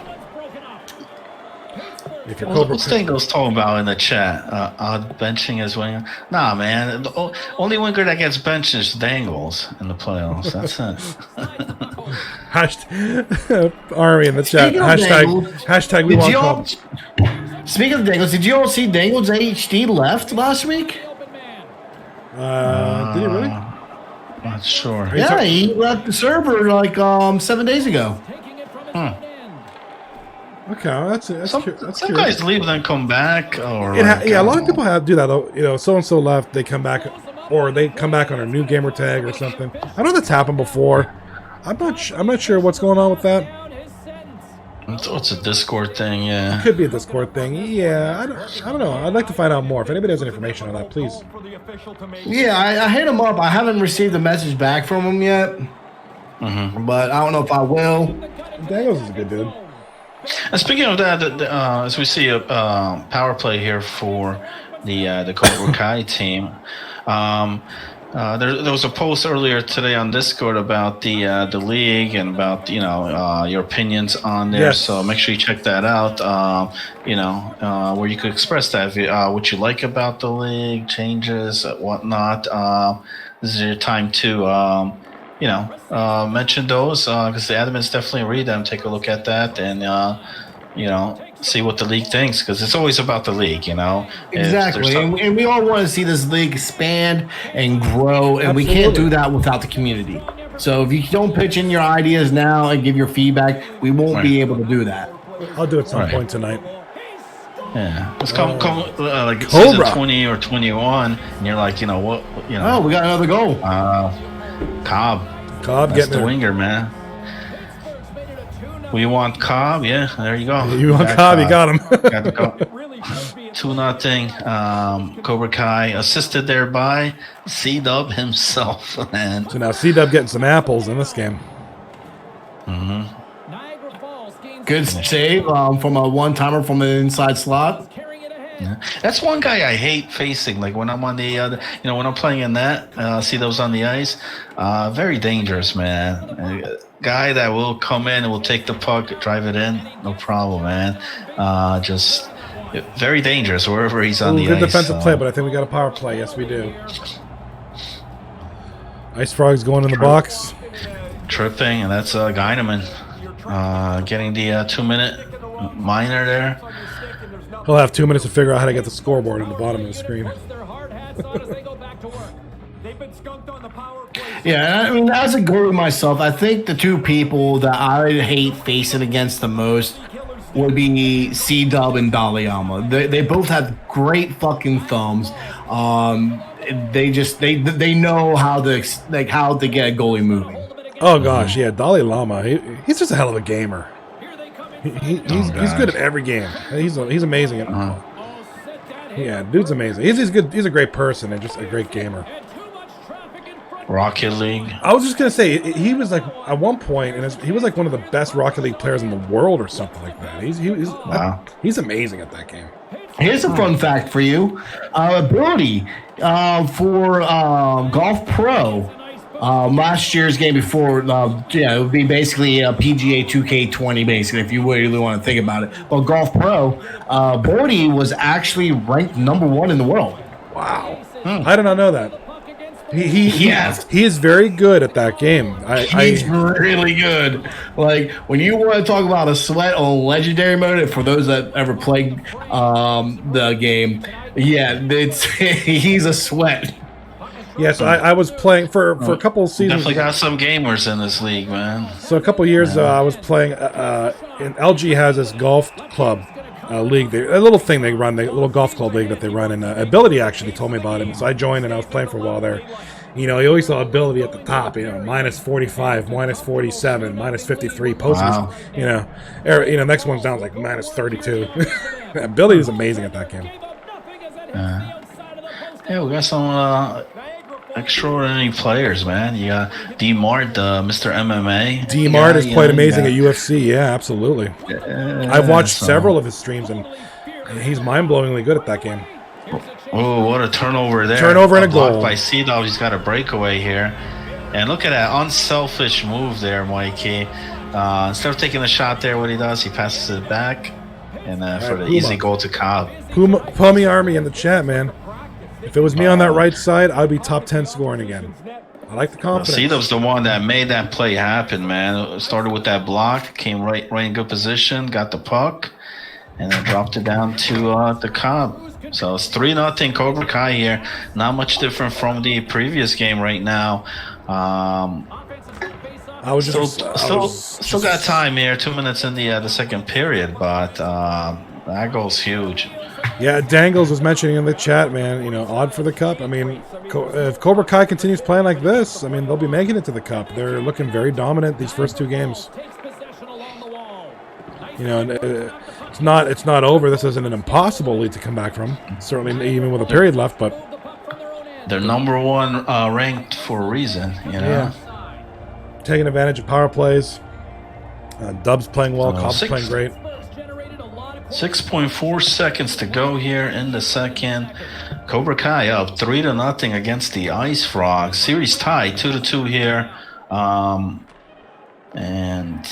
What's Dangle's talking about in the chat? Odd benching as well. Nah, man. The only winger that gets benched is Dangles in the playoffs. That's it. Army in the chat. Hashtag we want call. Speaking of Dangles, did you all see Dangles HD left last week? Did he really? Not sure. Yeah, he left the server like 7 days ago. Okay, that's some guys leave and then come back, or a lot of people do that though. So and so left, they come back, or they come back on a new gamer tag or something. I know that's happened before. I'm not sure what's going on with that. It's a Discord thing, yeah. It could be a Discord thing, yeah. I don't know. I'd like to find out more. If anybody has any information on that, please. Yeah, I hit him up. I haven't received a message back from him yet, but I don't know if I will. Dangles is a good dude. And speaking of that, as we see a power play here for the Cobra Kai team, there was a post earlier today on Discord about the league and about your opinions on there. Yes. So make sure you check that out. Where you could express that what you like about the league, changes, whatnot. This is your time to mention those because the admins definitely read them, take a look at that, and see what the league thinks, because it's always about the league, Exactly, and we all want to see this league expand and grow, and we can't do that without the community. So if you don't pitch in your ideas now and give your feedback, we won't be able to do that. I'll do it some point tonight. Yeah, it's like Cobra. season 20 or 21, and you're like, you know what? You know, Oh, we got another goal. Cobb. Cobb That's getting the there. winger, man. We want Cobb. Yeah, there you go. You want Cobb? You got him. Got the goal. 2-0. Cobra Kai assisted there by C-Dub himself, man. So now C-Dub getting some apples in this game. Good save from a one-timer from an inside slot. Yeah. That's one guy I hate facing. Like when I'm on the other, when I'm playing in that, see those on the ice, very dangerous, man. A guy that will come in and will take the puck, drive it in, no problem, man. Just very dangerous wherever he's on the good ice. Good defensive play, but I think we got a power play. Yes, we do. Ice Frog's going in the box. Tripping, and that's Geineman getting the 2-minute minor there. He'll have 2 minutes to figure out how to get the scoreboard on the bottom of the screen. Yeah, I mean, as a goalie myself, I think the two people that I hate facing against the most would be C-Dub and Daliama. They both have great fucking thumbs. They know how to get a goalie moving. Oh gosh, yeah, Dalai Lama. He's just a hell of a gamer. He's good at every game. He's amazing at Yeah, dude's amazing. He's good. He's a great person and just a great gamer. Rocket League. I was just gonna say he was like at one point, and he was like one of the best Rocket League players in the world or something like that. He's amazing at that game. Here's a fun fact for you: ability for Golf Pro. Last year's game before, it would be basically a PGA 2K20, basically, if you really want to think about it. But Golf Pro, Bordy was actually ranked #1 in the world. Wow. I did not know that. He is very good at that game. He's really good. Like, when you want to talk about a sweat on legendary mode, for those that ever played the game, he's a sweat. Yes, I was playing for a couple of seasons. Definitely got some gamers in this league, man. So a couple of years I was playing. And LG has this golf club league. A little thing they run, the little golf club league that they run. And Ability actually told me about it. So I joined and I was playing for a while there. You always saw Ability at the top. Minus 45, minus 47, minus 53 posters. Wow. Next one's down like minus 32. Ability is amazing at that game. Yeah, we got some extraordinary players, man. You got D-Mart, Mr. MMA. D-Mart is quite amazing at UFC. Yeah, absolutely. I've watched several of his streams, and he's mind-blowingly good at that game. Oh, what a turnover there. Turnover and a goal. By C-Dog, he's got a breakaway here. And look at that unselfish move there, Mikey. Instead of taking a shot there, what he does, he passes it back. And for the easy goal to Cobb. Pummy Army in the chat, man. If it was me on that right side, I'd be top 10 scoring again. I like the confidence. C-Dub's the one that made that play happen, man. Started with that block, came right in good position, got the puck, and then dropped it down to the Cobb. So it's 3-0 Cobra Kai here. Not much different from the previous game right now. Still got time here. 2 minutes in the second period, but that goal's huge. Yeah, Dangles was mentioning in the chat, man, odd for the cup. I mean, if Cobra Kai continues playing like this, I mean, they'll be making it to the cup. They're looking very dominant these first two games. It's not over. This isn't an impossible lead to come back from. Certainly, even with a period left, but they're #1 ranked for a reason. Yeah, taking advantage of power plays. Dub's playing well. Cobb's playing great. 6.4 seconds to go here in the second. Cobra Kai up 3-0 against the Ice Frogs. Series tie 2-2 here. And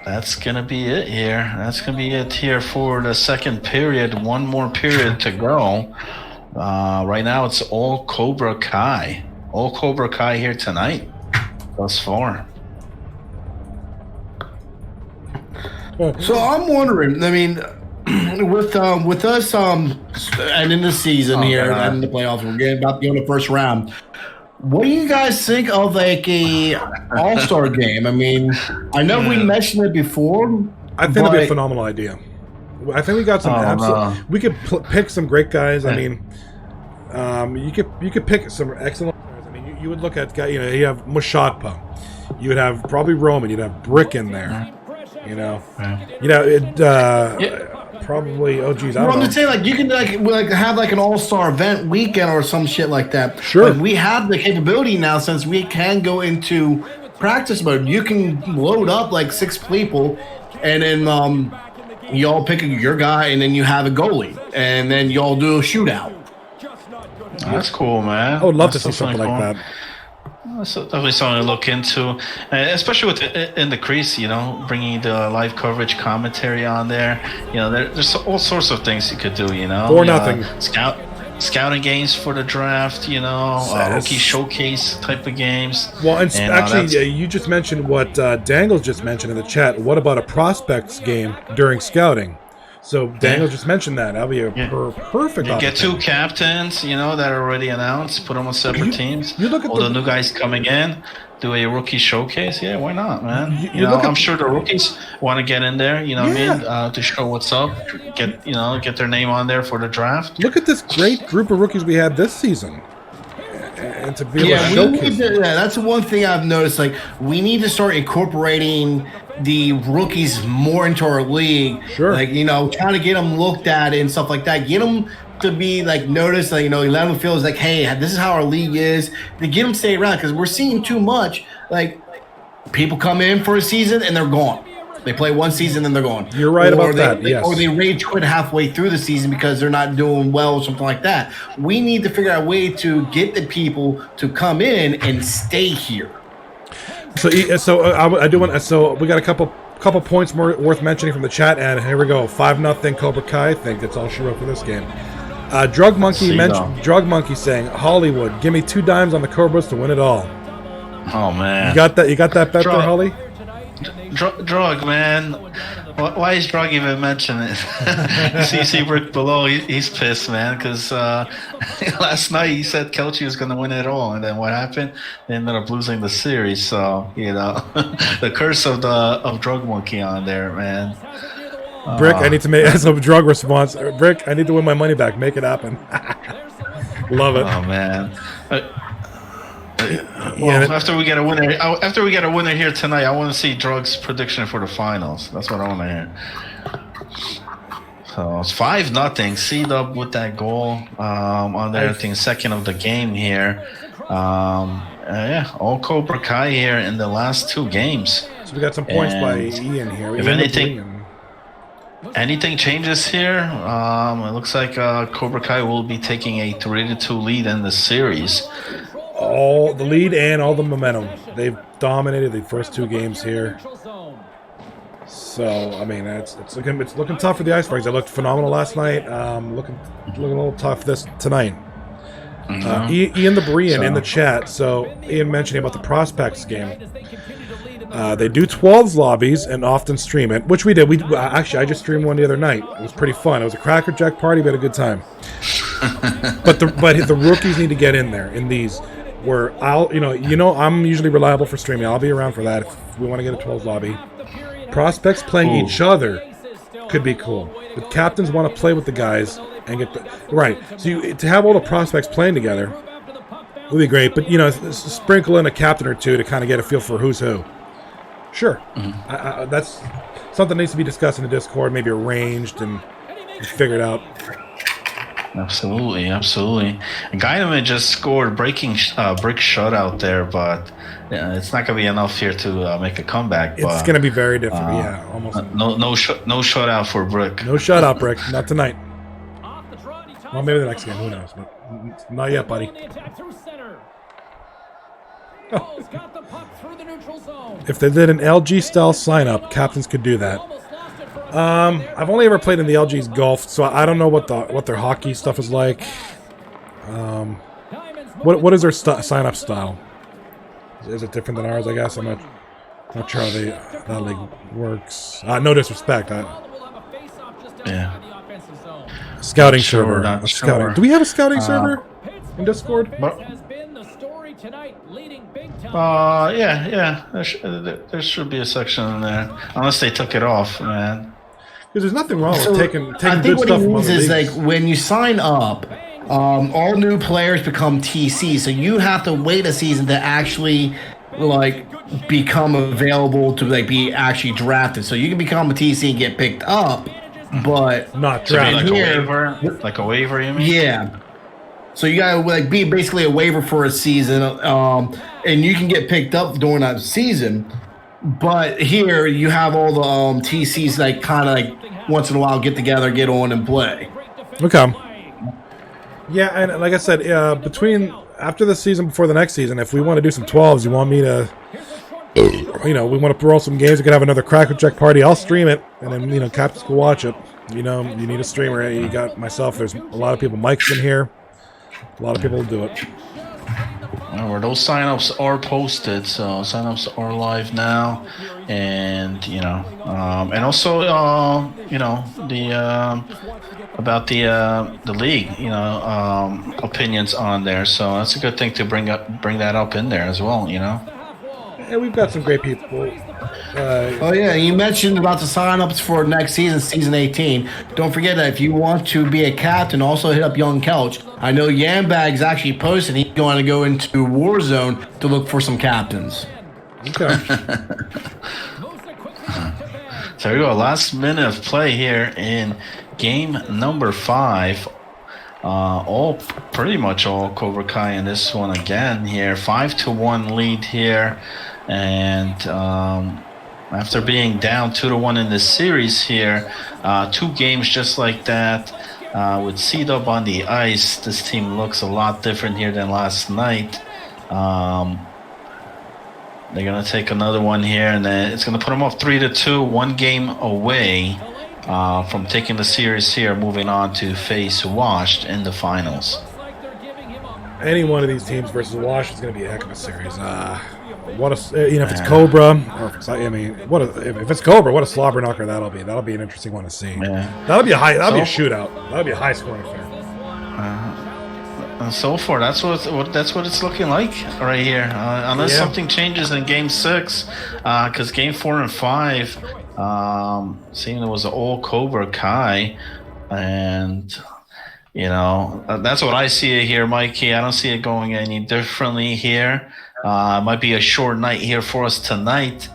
that's going to be it here. That's going to be it here for the second period. One more period to go. Right now it's all Cobra Kai. All Cobra Kai here tonight thus far. So I'm wondering. I mean, with us and in the season here and in the playoffs, we're getting about to go in the first round. What do you guys think of like a All-Star game? I mean, I know we mentioned it before. I think it'd be a phenomenal idea. I think we got some no. We could pick some great guys. I mean, you could pick some excellent players. I mean, you would look at guys. You know, you have Mushatpa. You would have probably Roman. You'd have Brick in there. You know, probably. Oh, geez, I don't know. I'm just saying, like, you can like have like an all-star event weekend or some shit like that. Sure. Like, we have the capability now, since we can go into practice mode. You can load up like 6 people, and then y'all pick your guy, and then you have a goalie, and then y'all do a shootout. That's cool, man. I would love to see something like that. That's definitely something to look into, especially with in the crease. You know, bringing the live coverage commentary on there. You know, there's all sorts of things you could do. You know, For nothing. Scouting games for the draft. You know, rookie showcase type of games. Well, and actually, you just mentioned what Dangles just mentioned in the chat. What about a prospects game during scouting? So Daniel just mentioned that. That'll be a perfect. You get 2 captains, you know, that are already announced. Put them on separate teams. You look at all the new guys coming in. Do a rookie showcase. Yeah, why not, man? You know, I'm sure the rookies want to get in there. You know what I mean? To show what's up. Get their name on there for the draft. Look at this great group of rookies we had this season. And to be able to showcase. That's one thing I've noticed. Like, we need to start incorporating the rookies more into our league. Sure. Like, you know, trying to get them looked at and stuff like that. Get them to be like noticed. Like, you know, let them feel like, hey, this is how our league is. To get them to stay around, because we're seeing too much. Like, people come in for a season and they're gone. They play one season and they're gone. You're right about that. Yes. Or they rage quit halfway through the season because they're not doing well or something like that. We need to figure out a way to get the people to come in and stay here. I do want. So we got a couple points more worth mentioning from the chat, and here we go. 5-0 Cobra Kai. I think that's all she wrote for this game. Drug Monkey saying, Hollywood, give me 2 dimes on the Cobras to win it all. Oh man, you got that bet there, Holly? Drug, man. Why is Drug even mentioning it? you see Rick below, he's pissed, man, because last night he said Kelchi was going to win it all, and then what happened? They ended up losing the series. So, you know, the curse of Drug Monkey on there, man. Brick, I need to make as a drug response. Brick, I need to win my money back. Make it happen. Love it. Oh man. Well, after we get a winner here tonight, I want to see Drug's prediction for the finals. That's what I want to hear. So it's 5-0. C-Dub with that goal on there. I think second of the game here. All Cobra Kai here in the last 2 games. So we got some points by Ian here. If anything changes here, it looks like Cobra Kai will be taking a 3-2 lead in the series. All the lead and all the momentum. They've dominated the first 2 games here. So I mean, it's looking tough for the Icebergs. They looked phenomenal last night. Looking a little tough tonight. Ian the Berean in the chat. So Ian mentioning about the prospects game. They do 12s lobbies and often stream it, which we did. Actually, I just streamed one the other night. It was pretty fun. It was a Cracker Jack party. We had a good time. but the rookies need to get in there in these. Where I'm usually reliable for streaming. I'll be around for that if we want to get a 12s lobby. Prospects playing each other could be cool. But captains want to play with the guys and get right. So to have all the prospects playing together would be great. But sprinkle in a captain or 2 to kind of get a feel for who's who. Sure, that's something that needs to be discussed in the Discord. Maybe arranged and figured out. Absolutely. And Guyman just scored brick shutout there, but it's not going to be enough here to make a comeback. It's going to be very different. Almost. No shutout for Brick. No shutout, Brick. Not tonight. Well, maybe the next game. Who knows? But not yet, buddy. If they did an LG style sign up, captains could do that. I've only ever played in the LG's golf, so I don't know what their hockey stuff is like. What is their sign up style? Is it different than ours? I guess I'm not sure how that league works. No disrespect. Scouting server. Scouting. Do we have a scouting server in Discord? Yeah. There should be a section in there, unless they took it off, man. there's nothing wrong with taking I think good what stuff he from means other is leagues. like when you sign up, all new players become TC, so you have to wait a season to actually like become available to like be actually drafted. So you can become a TC and get picked up, but Not So be drafted. like a waiver, you mean? yeah. So you gotta like be basically a waiver for a season, and you can get picked up during that season. But here you have all the TCs like kind of like once in a while get together, get on and play. Okay. Yeah, and like I said, between after the season before the next season, if we want to do some 12s, you want me to, we want to roll some games. We could have another Cracker Jack party. I'll stream it, and then captains can watch it. You need a streamer. You got myself. There's a lot of people. Mike's in here. A lot of people will do it. Well, those signups are posted, so signups are live now, and and also the about the league, opinions on there. So that's a good thing to bring that up in there as well. And we've got some great people. Oh yeah, you mentioned about the signups for next season, season 18. Don't forget that if you want to be a captain, also hit up Young Couch. I know Yambag's actually posted he's going to go into Warzone to look for some captains. Okay. So here we go. Last minute of play here in game number 5. Pretty much all Cobra Kai in this one again here. 5-1 lead here, and after being down 2-1 in this series here, 2 games just like that. With C-Dub on the ice, this team looks a lot different here than last night. They're going to take another one here, and then it's going to put them up 3-2, 1 game away from taking the series here, moving on to face Washed in the finals. Any one of these teams versus Wash is going to be a heck of a series. If it's Cobra, or if it's Cobra, what a slobber knocker that'll be. That'll be an interesting one to see. Yeah. That'll be a shootout. That'll be a high scoring affair. So far, that's what it's looking like right here. Unless something changes in Game 6, because Game 4 and 5, seeing it was all Cobra Kai, and that's what I see it here, Mikey. I don't see it going any differently here. It might be a short night here for us tonight.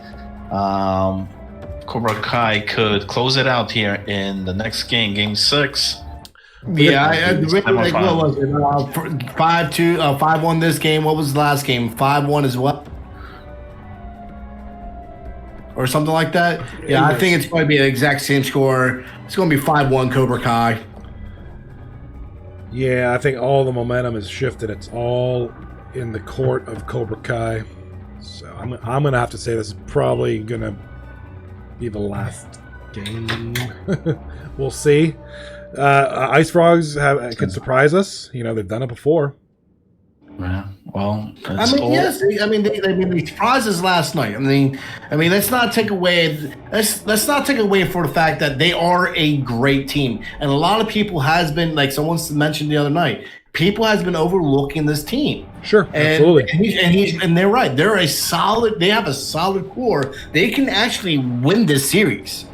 Cobra Kai could close it out here in the next game, Game 6. Yeah, I really like what was it? 5-2, 5-1 this game. What was the last game? 5-1 as well, or something like that. Yeah, I think it's going to be the exact same score. It's going to be 5-1 Cobra Kai. Yeah, I think all the momentum is shifted. It's all in the court of Cobra Kai. So I'm going to have to say this is probably going to be the last game. We'll see. Ice Frogs could surprise us. They've done it before. Yeah. Well, yes. They surprised us last night. Let's not take away. Let's not take away for the fact that they are a great team, and a lot of people has been like someone mentioned the other night. People has been overlooking this team. Sure, absolutely. And they're right. They have a solid core. They can actually win this series.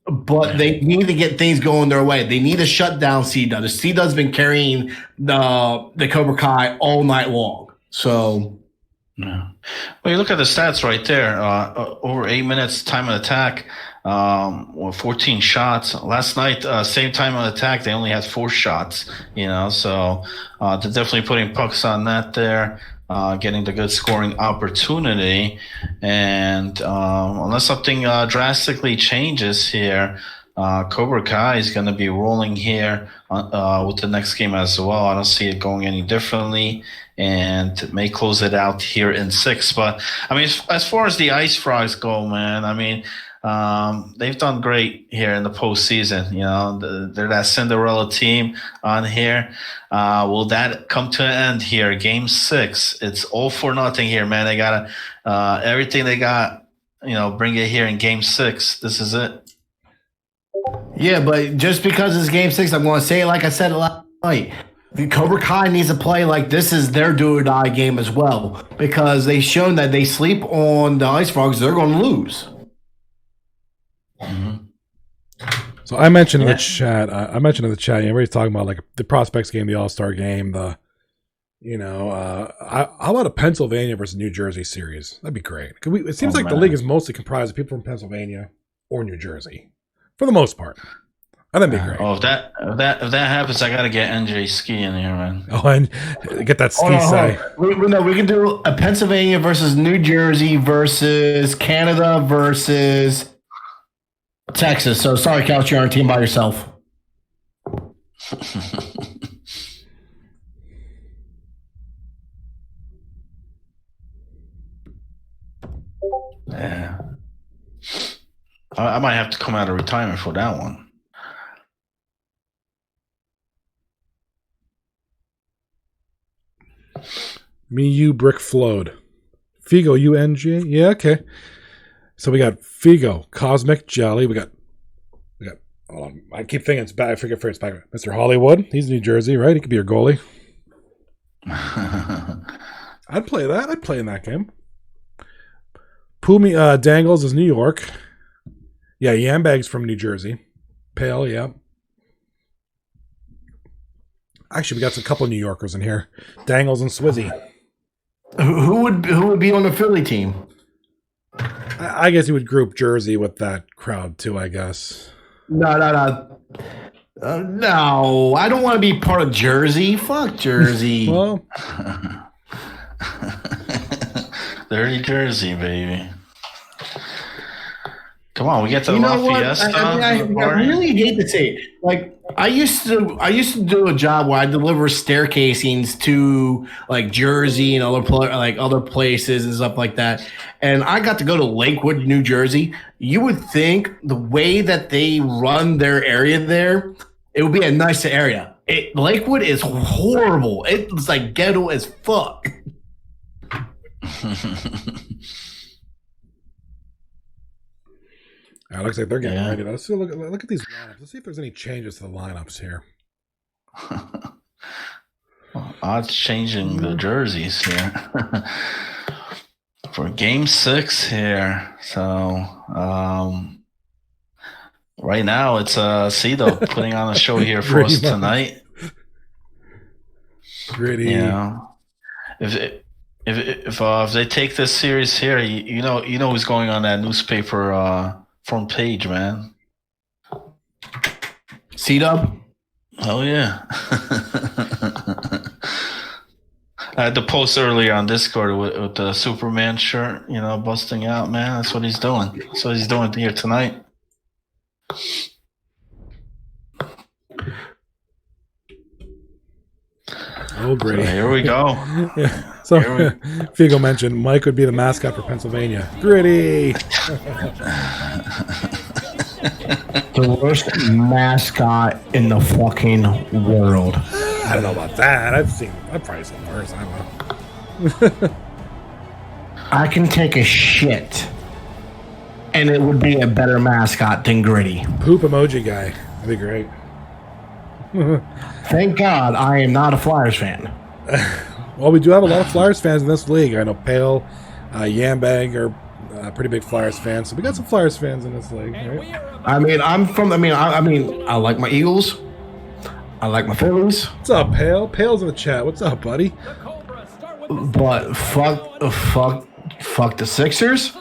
But they need to get things going their way. They need to shut down C-Dub. C-Dub's been carrying the Cobra Kai all night long. So, yeah. Well, you look at the stats right there. Over 8 minutes time of attack, 14 shots. Last night, same time of attack, they only had 4 shots. So they're definitely putting pucks on net there. Getting the good scoring opportunity, and unless something drastically changes here, Cobra Kai is going to be rolling here with the next game as well. I don't see it going any differently, and may close it out here in 6. But as far as the Ice Frogs go, man, they've done great here in the postseason. They're that Cinderella team on here. Will that come to an end here? Game 6. It's all for nothing here, man. They got everything they got, bring it here in Game 6. This is it. Yeah, but just because it's Game 6, I'm going to say it like I said last night. The Cobra Kai needs to play like this is their do or die game as well, because they've shown that they sleep on the Ice Frogs, they're going to lose. Mm-hmm. So I mentioned in the chat. Everybody's talking about like the prospects game, the All-Star game, how about a Pennsylvania versus New Jersey series? That'd be great. It seems like the league is mostly comprised of people from Pennsylvania or New Jersey, for the most part. That'd be great. Oh, if that happens, I gotta get NJ Ski in here, man. Oh, and get that ski say. We can do a Pennsylvania versus New Jersey versus Canada versus Texas. So sorry, Couch, you're on a team by yourself. Yeah. I might have to come out of retirement for that one. Me, you, Brick Flowed. Figo, UNG? Yeah, okay. So we got Figo, Cosmic Jelly. We got. Hold on. I keep thinking it's back. I forget first back. Mr. Hollywood. He's New Jersey, right? He could be your goalie. I'd play that. I'd play in that game. Pumi Dangles is New York. Yeah, Yambag's from New Jersey. Pale, yeah. Actually, we got a couple of New Yorkers in here. Dangles and Swizzy. Who would be on the Philly team? I guess you would group Jersey with that crowd too, I guess. No. No, I don't want to be part of Jersey. Fuck Jersey. Well, dirty Jersey, baby. Come on, we get to La Fiesta. I really hate to say it. Like I used to do a job where I deliver staircasings to like Jersey and other places and stuff like that. And I got to go to Lakewood, New Jersey. You would think the way that they run their area there, it would be a nicer area. Lakewood is horrible. It's like ghetto as fuck. Looks like they're getting ready. Let's look at these lineups. Let's see if there's any changes to the lineups here. Odds changing the jerseys here for Game 6 here. So right now it's Cito putting on a show here for us tonight. Gritty. You know, if they take this series here, you know who's going on that newspaper front page, man. C-Dub? Oh, yeah. I had to post earlier on Discord with the Superman shirt, busting out, man. That's what he's doing. That's what he's doing here tonight. Oh, great. So here we go. Yeah. So Figo mentioned Mike would be the mascot for Pennsylvania. Gritty. The worst mascot in the fucking world. I don't know about that. I've probably seen worse. I don't know. I can take a shit, and it would be a better mascot than Gritty. Poop emoji guy. That'd be great. Thank God I am not a Flyers fan. Well, we do have a lot of Flyers fans in this league. I know Pale, Yambag are pretty big Flyers fans, so we got some Flyers fans in this league. Right? I like my Eagles. I like my Phillies. What's up, Pale? Pale's in the chat. What's up, buddy? But fuck the Sixers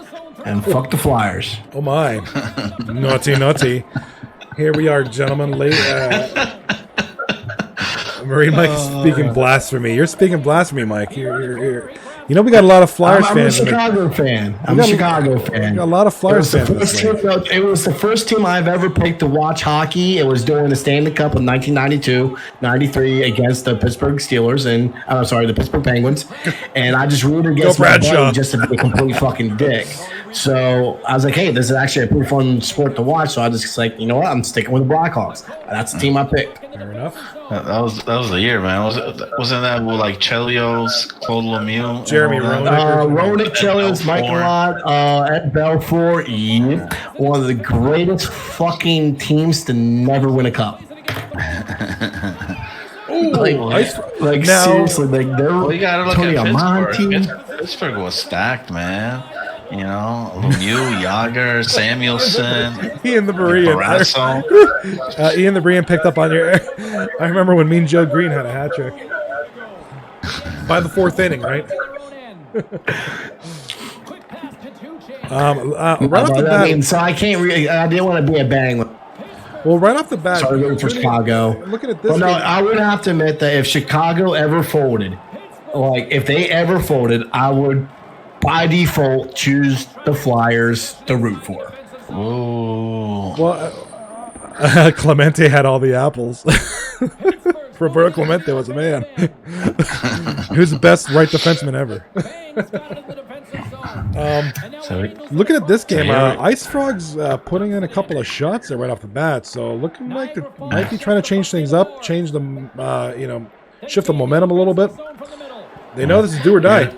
and fuck the Flyers. Oh my, naughty. Here we are, gentlemen. Marine Mike is speaking blasphemy. You're speaking blasphemy, Mike. You're we got a lot of Flyers fans. I'm a Chicago fan. I'm a Chicago fan. We got a lot of Flyers fans. It was the first team I've ever picked to watch hockey. It was during the Stanley Cup in 1992-93 against the Pittsburgh Steelers and the Pittsburgh Penguins. And I just rooted against my buddy just to be a complete fucking dick. So I was like, hey, this is actually a pretty fun sport to watch. So I was just like, you know what? I'm sticking with the Blackhawks. That's the team I picked. Fair enough. That was the year, man. Wasn't that with like Chelios, Claude Lemieux, Jeremy Roenick, Chelios, Michael Lott, Ed Belfour. One of the greatest fucking teams to never win a cup. Seriously, they're you gotta look at Pittsburgh. Pittsburgh was stacked, man. You know, Lemieux, Yager, Samuelson, Ian the Berean. Barrasso. Ian the Berean picked up on your. I remember when Mean Joe Green had a hat trick. By the 4th inning, right? Right off the bat. So I can't really. I didn't want to be a bang. Well, right off the bat. Sorry, going for Chicago. Looking at this. Well, no, game, I would have to admit that if Chicago ever folded, like if they ever folded, I would by default choose the Flyers to root for. Ooh. Well, Clemente had all the apples. Roberto Clemente was a man. He was the best right defenseman ever. Looking at this game, Ice Frogs putting in a couple of shots there right off the bat. So looking like they might be trying to change things up, change them, shift the momentum a little bit. They know this is do or die.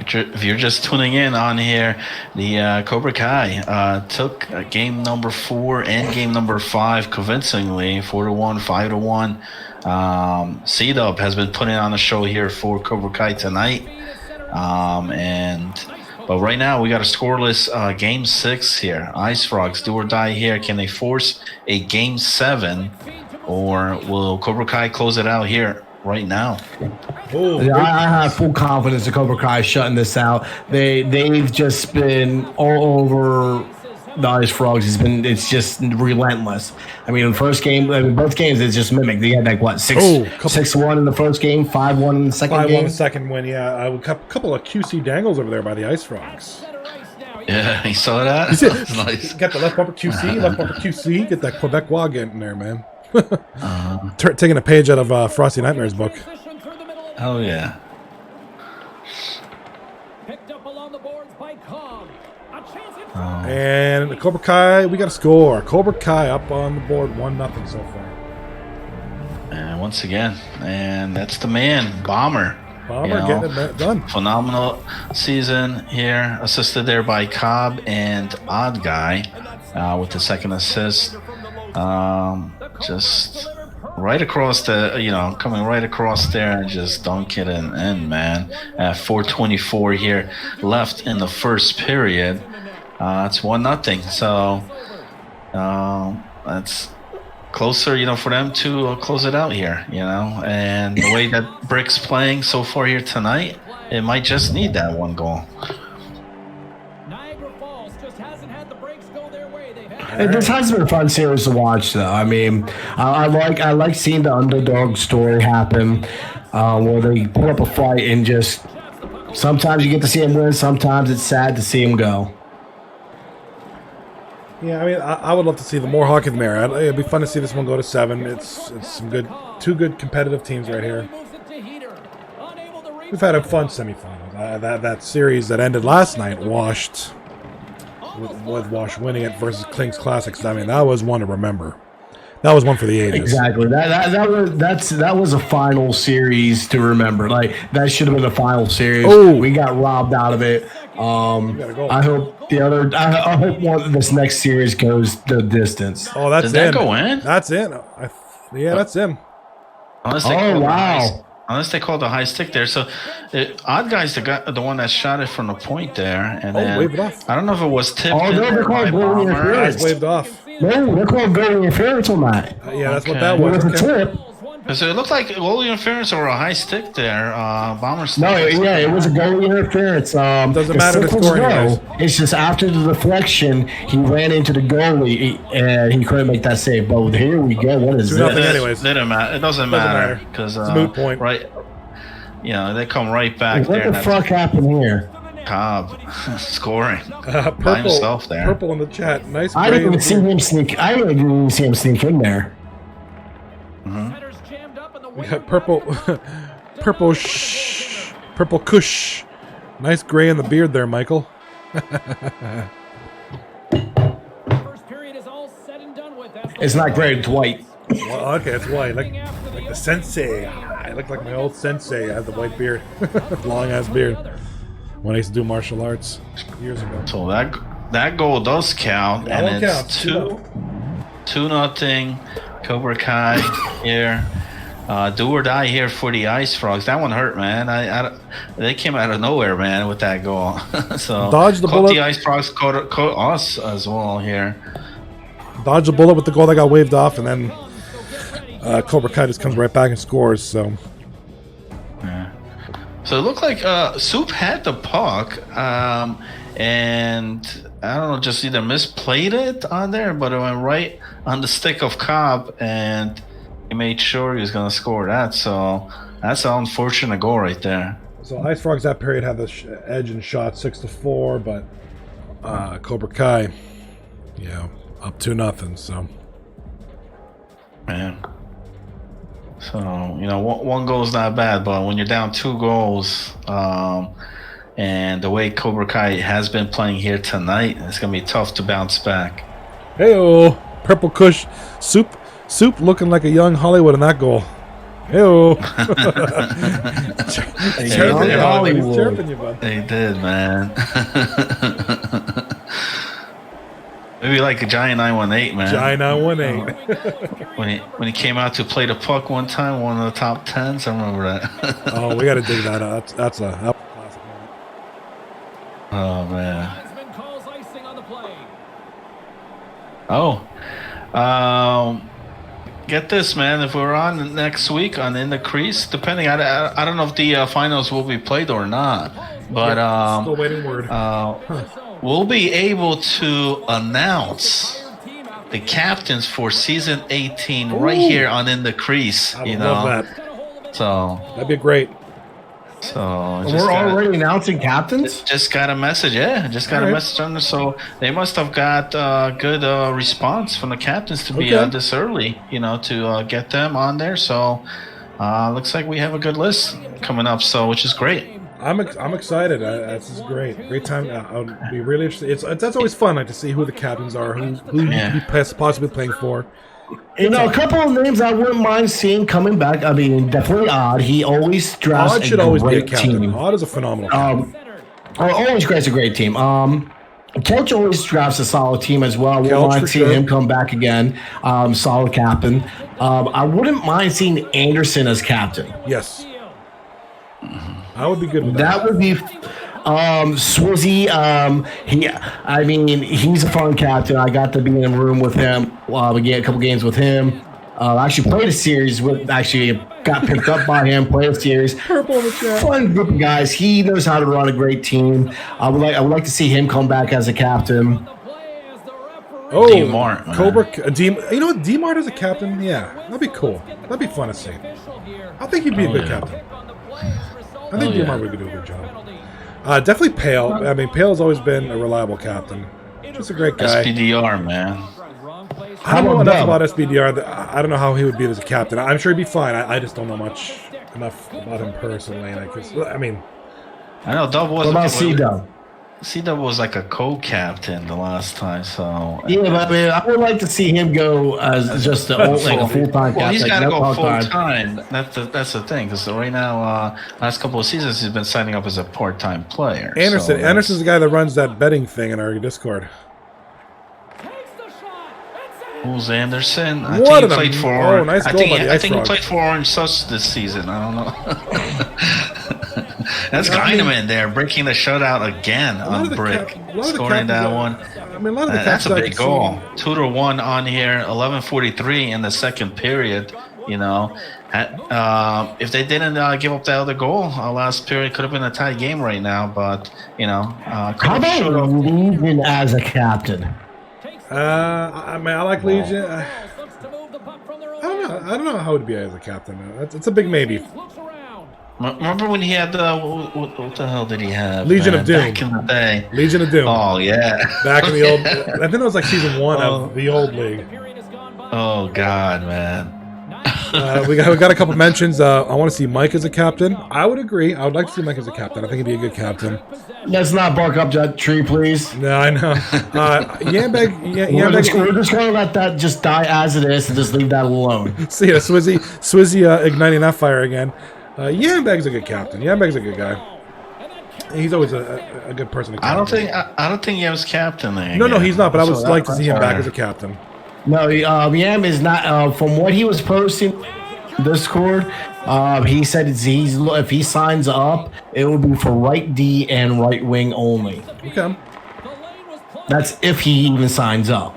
If you're just tuning in on here, the Cobra Kai took game number 4 and game number 5 convincingly, 4-1, 5-1. C-Dub has been putting on a show here for Cobra Kai tonight. But right now we got a scoreless game 6 here. Ice Frogs, do or die here. Can they force a game 7, or will Cobra Kai close it out here right now? I have full confidence that Cobra Kai is shutting this out. They've just been all over the Ice Frogs. It's just relentless. I mean, in the first game, both games it's just mimicked. They had like what 6-1 in the first game, 5-1 in the second game. 5-1 the second win. Yeah, a couple of QC dangles over there by the Ice Frogs. Yeah, you saw that. Nice. Got the left bumper QC, Get that Quebecois in there, man. Taking a page out of Frosty Nightmare's book. Oh yeah. And the Cobra Kai, we got a score. Cobra Kai up on the board, 1-0 so far. And once again, and that's the man, Bomber. Getting it done. Phenomenal season here, assisted there by Cobb and Odd Guy with the second assist. Just right across the, coming right across there and just dunk it in, man. 4:24 here left in the first period. It's 1-0. So that's closer, for them to close it out here, And the way that Brick's playing so far here tonight, it might just need that one goal. This has been a fun series to watch, though. I mean, I like seeing the underdog story happen, where they put up a fight and just sometimes you get to see them win, sometimes it's sad to see them go. Yeah, I mean, I would love to see the more hockey the merrier. It'd be fun to see this one go to 7. It's some two good competitive teams right here. We've had a fun semifinals. That series that ended last night washed. With Wash winning it versus Kling's Classics. I mean, that was one to remember. That was one for the ages. Exactly. That was a final series to remember. Like that should have been a final series. Oh, we got robbed out of it. I hope I hope this next series goes the distance. Oh, that's Did that go in? That's in. That's in. Unless they called the high stick there. So, Odd Guy's the one that shot it from the point there. And then, waved off. I don't know if it was tipped. Oh, no, they're called goalie interference. Waved off. No, they're called goalie interference on that. Yeah, that's what that was. It was a tip. So it looked like goalie interference or a high stick there. Bomber stick. No, it was a goalie interference. Doesn't matter the scoring. It's just after the deflection, he ran into the goalie and he couldn't make that save. But here we go. What is this? Anyways. It doesn't matter because it's a moot point. Right? They come right back there. What the fuck happened here? Cobb scoring by himself there. Purple in the chat. Nice. I didn't even see him sneak. I didn't even see him sneak in there. Mm-hmm. We got purple Kush. Nice gray in the beard there, Michael. It's not gray, it's white. Well, okay, it's white. Like the sensei. I look like my old sensei. I have the white beard. Long ass beard. When I used to do martial arts years ago. So that goal does count, and it's 2-0 Cobra Kai here. do or die here for the Ice Frogs. That one hurt, man. They came out of nowhere, man, with that goal. So Dodge the bullet. The Ice Frogs caught us as well here. Dodge the bullet with the goal that got waved off, and then Cobra Kai just comes right back and scores. So, yeah. So it looked like Soup had the puck, and I don't know, just either misplayed it on there, but it went right on the stick of Cobb, and he made sure he was going to score that. So that's an unfortunate goal right there. So Ice Frogs that period had the edge in shot 6-4, but Cobra Kai, up 2-0. So, man. So, one goal is not bad, but when you're down 2 goals, and the way Cobra Kai has been playing here tonight, it's going to be tough to bounce back. Hey-oh, Purple Kush Soup looking like a young Hollywood in that goal. Hey-oh. Chirping you, bud. They did, man. Maybe like a Giant 918, man. Giant 918. when he came out to play the puck one time, one of the top 10s, I remember that. Oh, we got to dig that up. That's a classic moment. Oh, man. Oh. Get this, man. If we're on next week on In the Crease, depending, I don't know if the finals will be played or not, but still waiting word. We'll be able to announce the captains for season 18 right here on In the Crease. I love that. So that'd be great. So we're already announcing captains. Just got a message, Just got a message on there. So they must have got good response from the captains to be this early, to get them on there. So looks like we have a good list coming up. So which is great. I'm excited. This is great. Great time. I'll be really interested. That's always fun, like to see who the captains are, who you possibly playing for. A couple of names I wouldn't mind seeing coming back. I mean, definitely Odd. He always drafts Odd should always be a great captain. team. Odd is a phenomenal captain. Always creates a great team. Kelch always drafts a solid team as well. I wouldn't mind seeing him come back again. Solid captain. I wouldn't mind seeing Anderson as captain. Yes. I would be good with that. That would be Swizzy. He's a fun captain. I got to be in a room with him. We get a couple games with him. I actually played a series got picked up by him, played a series. Purple in the chat. Fun group of guys. He knows how to run a great team. I would like to see him come back as a captain. Oh, D-Mart, Cobra. You know what? D-Mart as a captain? Yeah, that'd be cool. That'd be fun to see. I think he'd be a good captain. I think D-Mart would do a good job. Definitely Pale. I mean, Pale's always been a reliable captain. Just a great guy. SPDR, man. I don't know enough about SBDR. I don't know how he would be as a captain. I'm sure he'd be fine. I just don't know enough about him personally. I know Dub was. What about C-Dub? C-Dub was like a co-captain the last time, so... Yeah, but I would like to see him go as just a full-time captain. Well, he's got to go full-time. That's the thing, because right now, last couple of seasons, he's been signing up as a part-time player. Anderson's the guy that runs that betting thing in our Discord. Who's Anderson? I think he played for... nice goal by the Ice Frogs. I think he played for Orange Sus this season. I don't know. That's Geineman there, breaking the shutout again on Brick. Scoring that one. That's a big goal. 2-1 on here, 11:43 in the second period. If they didn't give up that other goal, last period could have been a tight game right now. But how about Legion as a captain? I like Legion. I don't know how it would be as a captain. It's a big maybe. Remember when he had what the hell did he have? Legion of Doom. Back in the day. Legion of Doom. Oh, yeah. Back in the old... I think it was like season 1 of the old league. Oh, God, man. We got a couple mentions. I want to see Mike as a captain. I would agree. I would like to see Mike as a captain. I think he'd be a good captain. Let's not bark up that tree, please. No, I know. Yambag... We're just going to let that just die as it is and just leave that alone. See ya, Swizzy igniting that fire again. Yambag's a good captain. Yambag's a good guy. He's always a good person to captain. I don't think Yam's captain there. No, he's not. But I would like to see him back as a captain. No, Yam is not. From what he was posting, Discord. He said if he signs up, it will be for right D and right wing only. Okay. That's if he even signs up.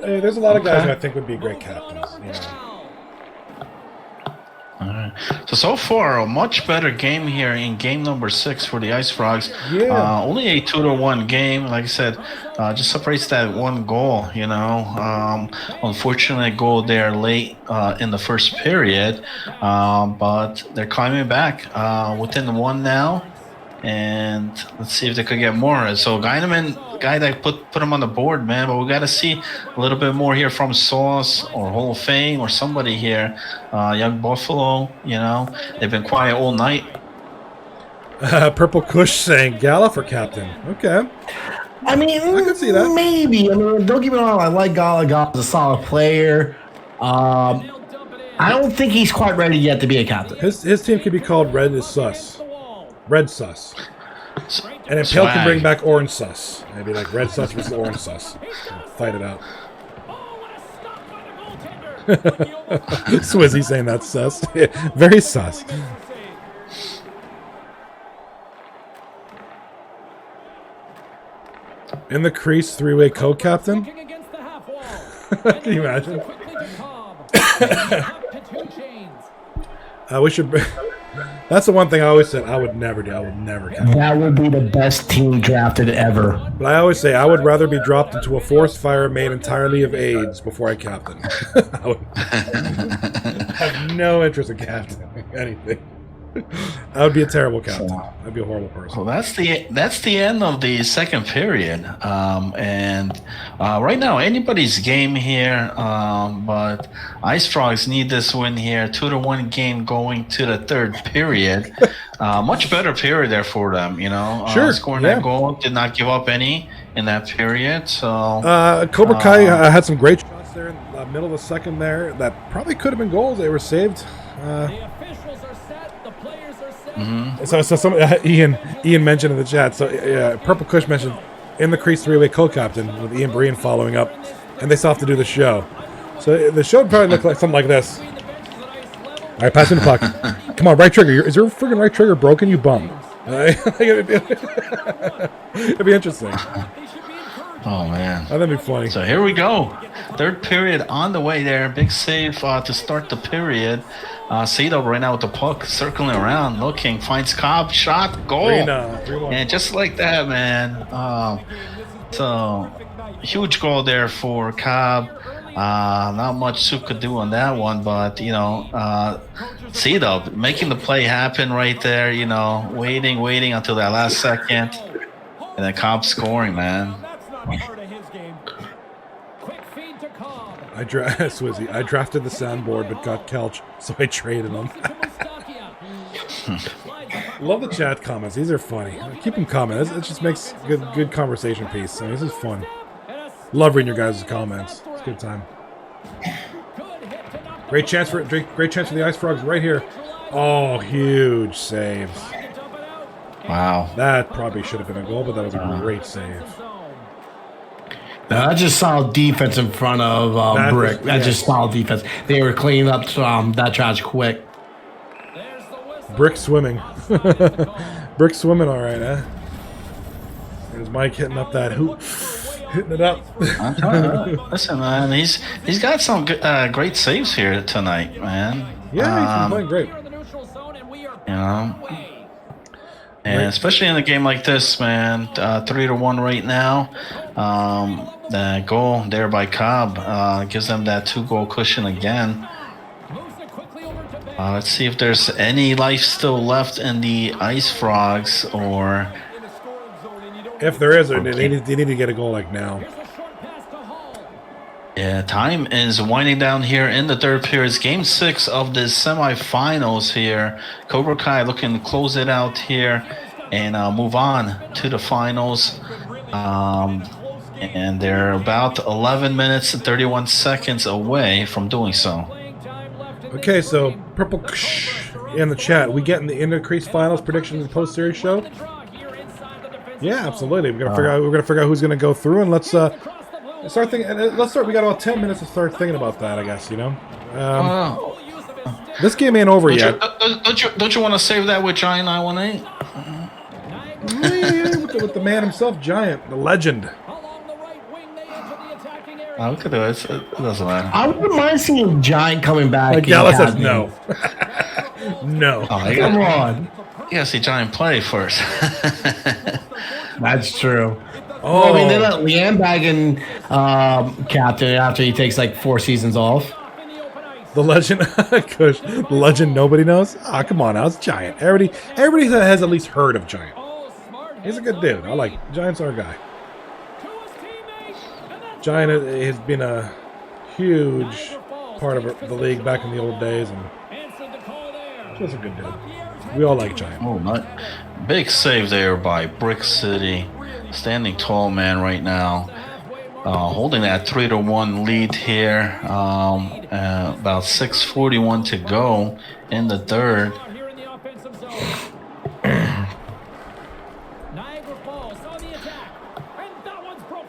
Hey, there's a lot of guys who I think would be great captains. You know. All right. So far, a much better game here in game number 6 for the Ice Frogs. Yeah. Only a 2-1 game. Like I said, just separates that one goal, you know. Unfortunately, a goal there late in the first period. But they're climbing back within one now. And let's see if they could get more. So Geineman, guy that put him on the board, man. But we got to see a little bit more here from Sauce or Hall of Fame or somebody here. Young Buffalo, you know, they've been quiet all night. Purple Kush saying Gala for captain. Okay. I mean, I can see that. Maybe. I mean, don't get me wrong. I like Gala. Gala's a solid player. I don't think he's quite ready yet to be a captain. His team could be called Red is Sus. Red Sus. And then Pale can bring back Orange Sus. Maybe like Red Sus versus Orange Sus. Fight it out. Swizzy saying that's sus. Very sus. In the crease, three-way co-captain? Can you imagine? We should... That's the one thing I always said I would never do. I would never captain. That would be the best team drafted ever. But I always say I would rather be dropped into a forest fire made entirely of AIDS before I captain. I would have no interest in captaining anything. I would be a terrible captain. I'd be a horrible person. Well, that's the end of the second period, and right now anybody's game here. But Ice Frogs need this win here. 2-1 game going to the third period. Much better period there for them. You know, scoring that goal, did not give up any in that period. So Cobra Kai had some great shots there in the middle of the second there that probably could have been goals. They were saved. So some Ian mentioned in the chat. So Purple Kush mentioned in the crease three-way co-captain with Ian Breen following up, and they still have to do the show. So the show would probably look like something like this. All right, pass in the puck. Come on, right trigger. Is your freaking right trigger broken? You bum. It'd be interesting. Oh man, that'd be funny. So here we go. Third period on the way there. Big save to start the period. Cito right now with the puck, circling around, looking, finds Cobb, shot, goal. And just like that, man. So, huge goal there for Cobb. Not much Soup could do on that one, but, you know, Cito making the play happen right there, you know, waiting until that last second. And then Cobb scoring, man. Swizzy, I drafted the soundboard but got Kelch, so I traded them. Love the chat comments. These are funny. Keep them coming. It just makes good conversation piece. I mean, this is fun. Love reading your guys' comments. It's a good time. Great chance for the Ice Frogs right here. Oh, huge saves. Wow. That probably should have been a goal, but that was a great save. That's just solid defense in front of Brick. That's just solid defense. They were cleaning up that trash quick. Brick swimming. Brick swimming all right, huh? There's Mike hitting up that hoop. Hitting it up. I'm telling you, listen, man, he's got some great saves here tonight, man. Yeah, he's been playing great. You know, and especially in a game like this, man, 3-1 right now. The goal there by Cobb gives them that 2-goal cushion again. Let's see if there's any life still left in the Ice Frogs, or if there is, they need to get a goal like now. Yeah, time is winding down here in the third period. It's game 6 of the semifinals here. Cobra Kai looking to close it out here and move on to the finals. And they're about 11 minutes and 31 seconds away from doing so. Okay, so Purple in the chat, we getting the Crease finals predictions and post-series show? Yeah, absolutely. We're gonna figure out who's gonna go through, and let's Start thinking. Let's start. We got about 10 minutes to start thinking about that. I guess this game ain't over yet. Don't you want to save that with Giant 918? With the man himself, Giant, the legend. Oh, we could do it. It doesn't matter. I wouldn't mind seeing Giant coming back. Gala says no. No. Oh, Come on. You gotta see Giant play first. That's true. Oh, Well, I mean, they let Leanne Baggin captain after he takes like 4 seasons off. the legend, Kush, the legend nobody knows. Ah, come on now, it's Giant. Everybody has at least heard of Giant. He's a good dude. I like Giant's our guy. Giant has been a huge part of the league back in the old days, and he's a good dude. We all like Giant. Oh, big save there by Brick City. Standing tall man right now. Holding that 3-1 lead here. About 6:41 to go in the third.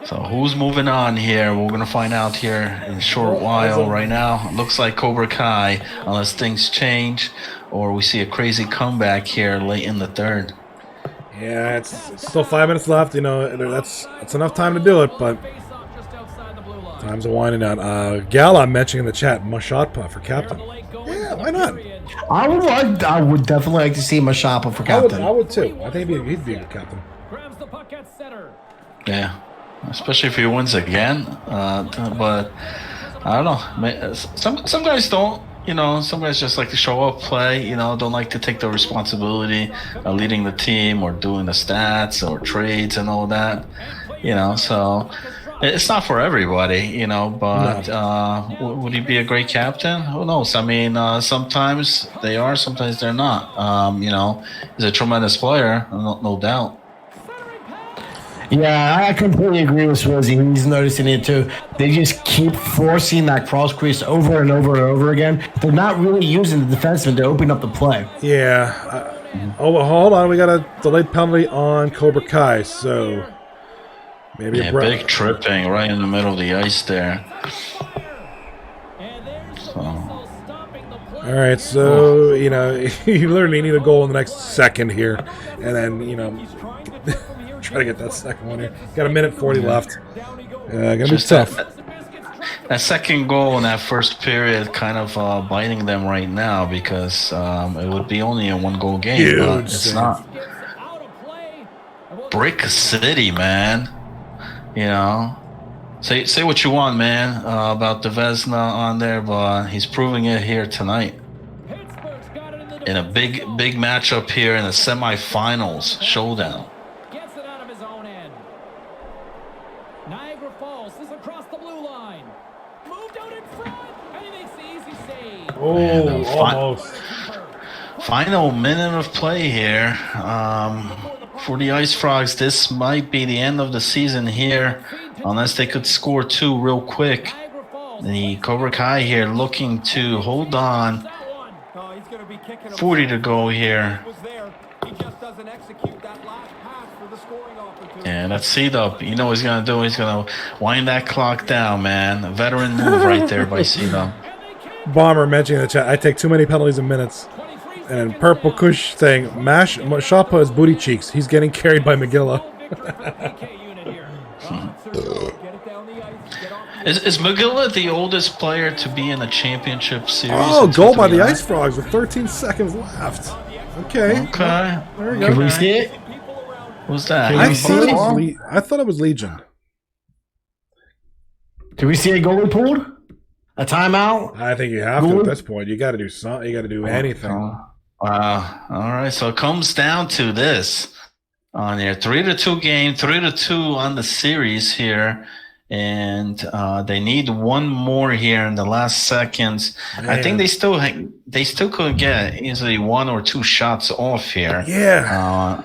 So who's moving on here? We're going to find out here in a short while. Right now, looks like Cobra Kai, unless things change or we see a crazy comeback here late in the third. Yeah, it's still 5 minutes left. That's enough time to do it, but time's are winding down. Gala mentioning in the chat, Mashotpa for captain. Yeah, why not? I would definitely like to see Mashapa for captain. I would too. I think he'd be a good captain. Yeah, especially if he wins again. But I don't know. Some guys don't. Some guys just like to show up, play. Don't like to take the responsibility of leading the team or doing the stats or trades and all that. So it's not for everybody. But would he be a great captain? Who knows? I mean, sometimes they are, sometimes they're not. He's a tremendous player, no doubt. Yeah, I completely agree with Swizzy. He's noticing it too. They just keep forcing that cross crease over and over and over again. They're not really using the defenseman to open up the play. Yeah. Hold on. We got a delayed penalty on Cobra Kai, so maybe a big tripping right in the middle of the ice there. All right, so you literally need a goal in the next second here, and then try to get that second one here. Got a minute 40 left. Gonna be tough. That second goal in that first period kind of biting them right now because it would be only a 1-goal game, but it's not. Brick City, man. Say what you want, man, about the Vesna on there, but he's proving it here tonight. In a big matchup here in the semifinals showdown. Oh, almost. Final minute of play here. For the Ice Frogs, this might be the end of the season here, unless they could score 2 real quick. The Cobra Kai here looking to hold on. 40 to go here. Yeah, that's C-Dub. You know what he's going to do? He's going to wind that clock down, man. A veteran move right there by C-Dub. Bomber mentioning in the chat, I take too many penalties in minutes. And Purple Kush saying, Shapa is booty cheeks. He's getting carried by McGilla. Is McGilla the oldest player to be in a championship series? Oh, goal by the Ice Frogs with 13 seconds left. Okay. Okay. There we go. Can we see it? What's that? I thought it was Legion. Do we see a goalie pulled? A timeout? I think you have to at this point. You got to do something. You got to do anything. All right. So it comes down to this on here: 3-2 game, 3-2 on the series here, and they need one more here in the last seconds. Man. I think they still could get easily 1 or 2 shots off here. Yeah.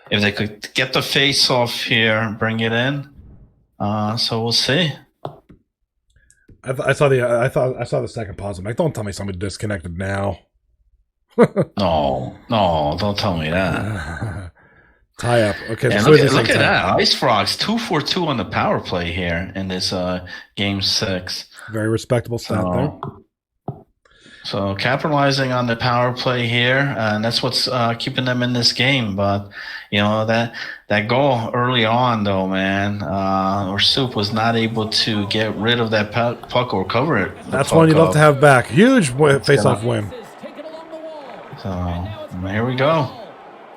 If they could get the face off here, bring it in. So we'll see. I saw the second pause. I'm like, don't tell me somebody disconnected now. No, don't tell me that. Tie up. Okay, And so look at that. Ice Frogs 2 for 2 on the power play here in this game 6. Very respectable stat there. So capitalizing on the power play here, and that's what's keeping them in this game. But that goal early on, though, man, or Soup was not able to get rid of that puck or cover it. That's one you'd love to have back. Huge face-off win. So here we go.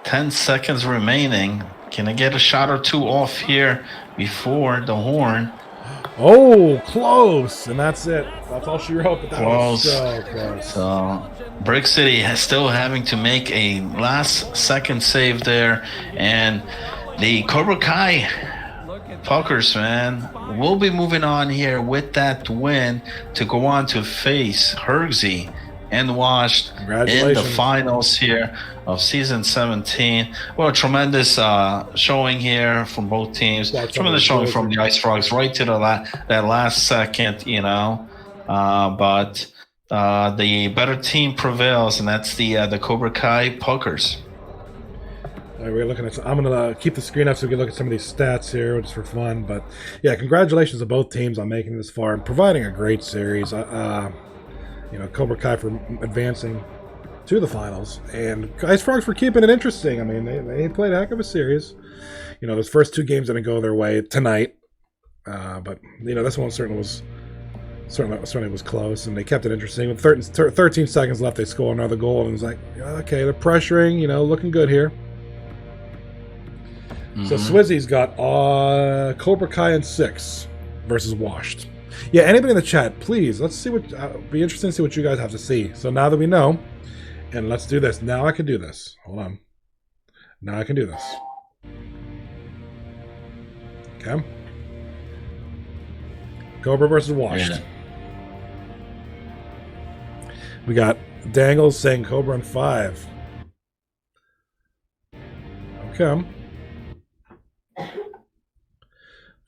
10 seconds remaining. Can I get a shot or two off here before the horn? Oh, close, and that's it. That's all she wrote, but that Close. was so close. So Brick City is still having to make a last-second save there, and the Cobra Kai Puckers, man, will be moving on here with that win to go on to face Hergsy and Washed in the finals here of season 17. Well, a tremendous showing here from both teams. Tremendous showing from the Ice Frogs right to that last second, but the better team prevails, and that's the Cobra Kai Puckers. All right, we're looking at. I'm gonna keep the screen up so we can look at some of these stats here, just for fun. But yeah, congratulations to both teams on making it this far and providing a great series. Cobra Kai for advancing to the finals, and Ice Frogs for keeping it interesting. I mean, they played a heck of a series. Those first 2 games didn't go their way tonight, but this one certainly was close, and they kept it interesting. With 13 seconds left, they score another goal, and it was like, okay, they're pressuring. Looking good here. Mm-hmm. So Swizzy's got Cobra Kai in 6 versus Washed. Yeah, anybody in the chat, please, let's see be interesting to see what you guys have to see. So now that we know, and let's do this. Now I can do this. Hold on. Now I can do this. Okay. Cobra versus Washed. Yeah. We got Dangles saying Cobra in 5. Okay.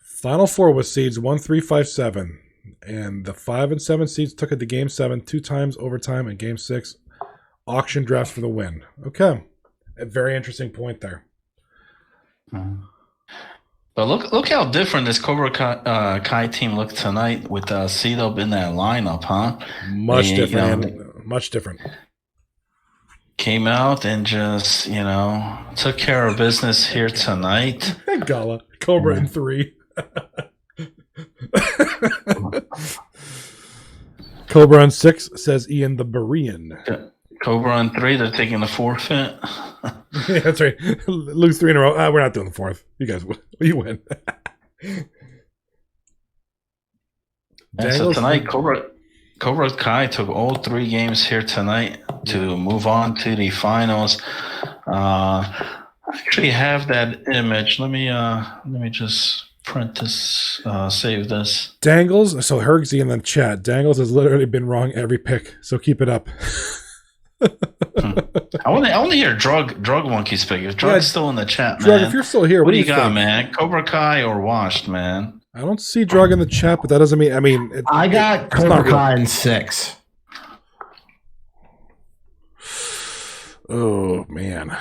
Final 4 was seeds 1, 3, 5, 7. And the 5 and 7 seeds took it to Game 7 2 times overtime, and Game 6 auction drafts for the win. Okay. A very interesting point there. But look how different this Cobra Kai team looked tonight with C-Dub in that lineup, huh? Much different. Much different. Came out and just, took care of business here tonight. Gala. Cobra in 3. Cobra on 6, says Ian the Berean. Cobra on 3, they're taking the forfeit. Yeah, that's right. Lose 3 in a row. We're not doing the 4th. You guys, you win. So tonight, Cobra Kai took all 3 games here tonight to move on to the finals. I actually have that image. Let me just print this, save this. Dangles, so Hergsy in the chat, Dangles has literally been wrong every pick, so keep it up. I want to hear Drug Monkey's pick. If Drug's still in the chat, Drug, man. if you're still here, what do you got, man? Cobra Kai or Washed, man? I don't see Drug in the chat, but that doesn't mean. I got Cobra Kai in 6. Oh man.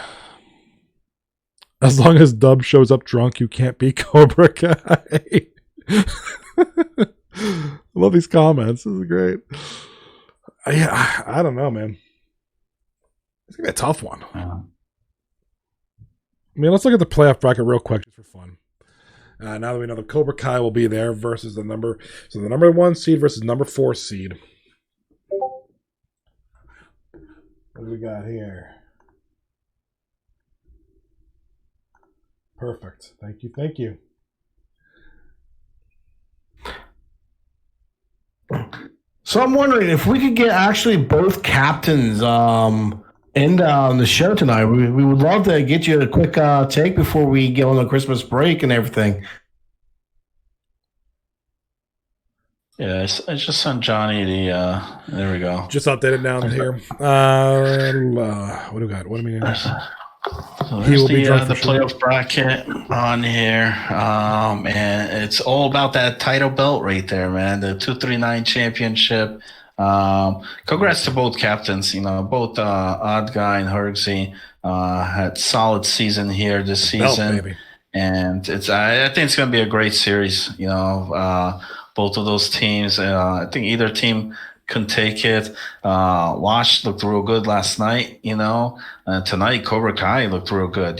As long as Dub shows up drunk, you can't be Cobra Kai. I love these comments. This is great. Yeah, I don't know, man. It's going to be a tough one. Let's look at the playoff bracket real quick just for fun. Now that we know the Cobra Kai will be there versus the number 1 seed versus number 4 seed. What do we got here? Perfect. Thank you. So I'm wondering if we could get actually both captains in on the show tonight. We would love to get you a quick take before we get on the Christmas break and everything. Yeah, I just sent Johnny the. There we go. Just updated down here. What do we got? What do we got? So there's the playoff bracket on here, and it's all about that title belt right there, man. The 239 championship Congrats to both captains. Both Odd Guy and Hergsy had solid season here this season. Belt, baby. And I think it's going to be a great series. Both of those teams. I think either team can take it. Wash looked real good last night. Tonight Cobra Kai looked real good.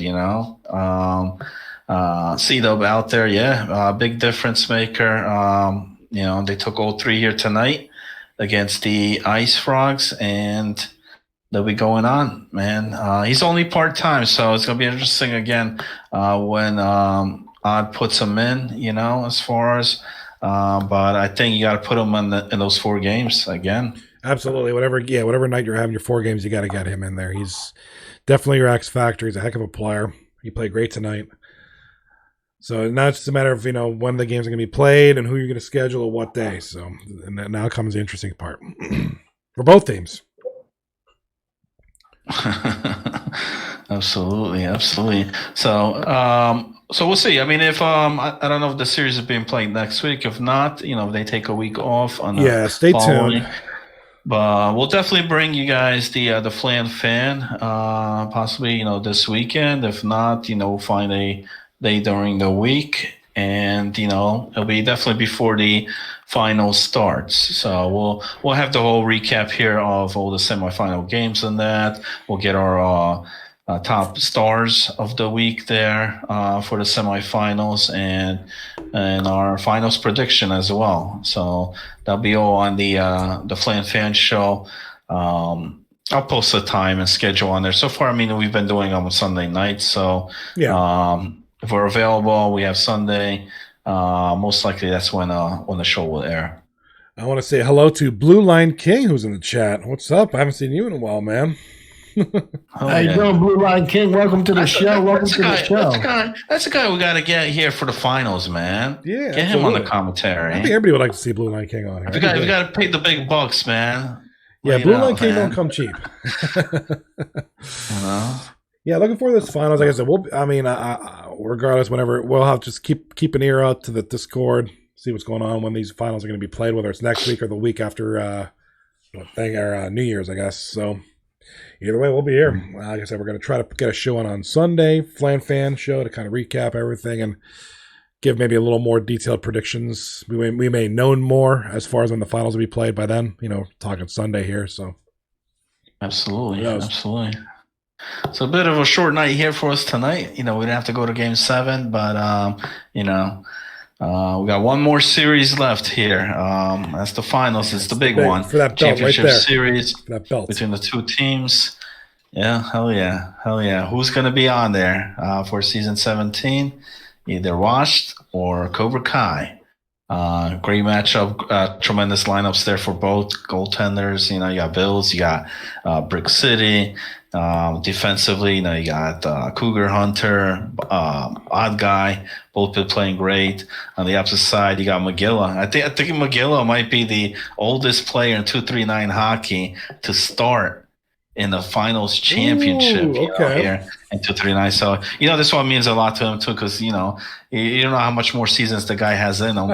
C-Dub out there, big difference maker. They took all three here tonight against the Ice Frogs, and they'll be going on, man. He's only part-time, so it's going to be interesting again when Odd puts him in, as far as but I think you got to put him in those 4 games again. Absolutely. Whatever night you're having your 4 games, you got to get him in there. He's definitely your X factor. He's a heck of a player. He played great tonight. So now it's just a matter of, when the games are going to be played and who you're going to schedule or what day. So, and now comes the interesting part for both teams. Absolutely. So we'll see. I mean, if I don't know if the series is being played next week. If not, if they take a week off on stay tuned. But we'll definitely bring you guys the Flan Fan possibly this weekend. If not, we'll find a day during the week, and it'll be definitely before the final starts. So we'll have the whole recap here of all the semifinal games and that. We'll get our top stars of the week there for the semifinals and our finals prediction as well. So that'll be all on the Flan Fan Show. I'll post the time and schedule on there. So far, we've been doing them on Sunday nights. So if we're available, we have Sunday. Most likely that's when the show will air. I want to say hello to Blue Line King, who's in the chat. What's up? I haven't seen you in a while, man. How you doing, Blue Line King? Welcome to the show. Welcome to the show. That's the guy we got to get here for the finals, man. Yeah, get him on the commentary. I think everybody would like to see Blue Line King on here. We got to pay the big bucks, man. Yeah, Blue Line King don't come cheap. Yeah, looking forward to this finals. Like I said, regardless, whenever we'll have to just keep an ear out to the Discord, see what's going on when these finals are going to be played, whether it's next week or the week after New Year's, I guess. So either way, we'll be here. Like I said, we're going to try to get a show on Sunday, Flan Fan show, to kind of recap everything and give maybe a little more detailed predictions. We may know more as far as when the finals will be played by then. Talking Sunday here. So absolutely. So a bit of a short night here for us tonight. We didn't have to go to Game 7, but we got one more series left here. That's the finals. It's the big one for that belt championship right there. Series for that belt between the 2 teams. Yeah, hell yeah. Who's gonna be on there for season 17? Either Washed or Cobra Kai. Great matchup, tremendous lineups there for both goaltenders. You got Bills, you got Brick City. Defensively, you got Cougar Hunter, Odd Guy, both been playing great. On the opposite side, you got Magilla. I think Magilla might be the oldest player in 239 hockey to start in the finals championship here in 239. So this one means a lot to him too, because you don't know how much more seasons the guy has in him,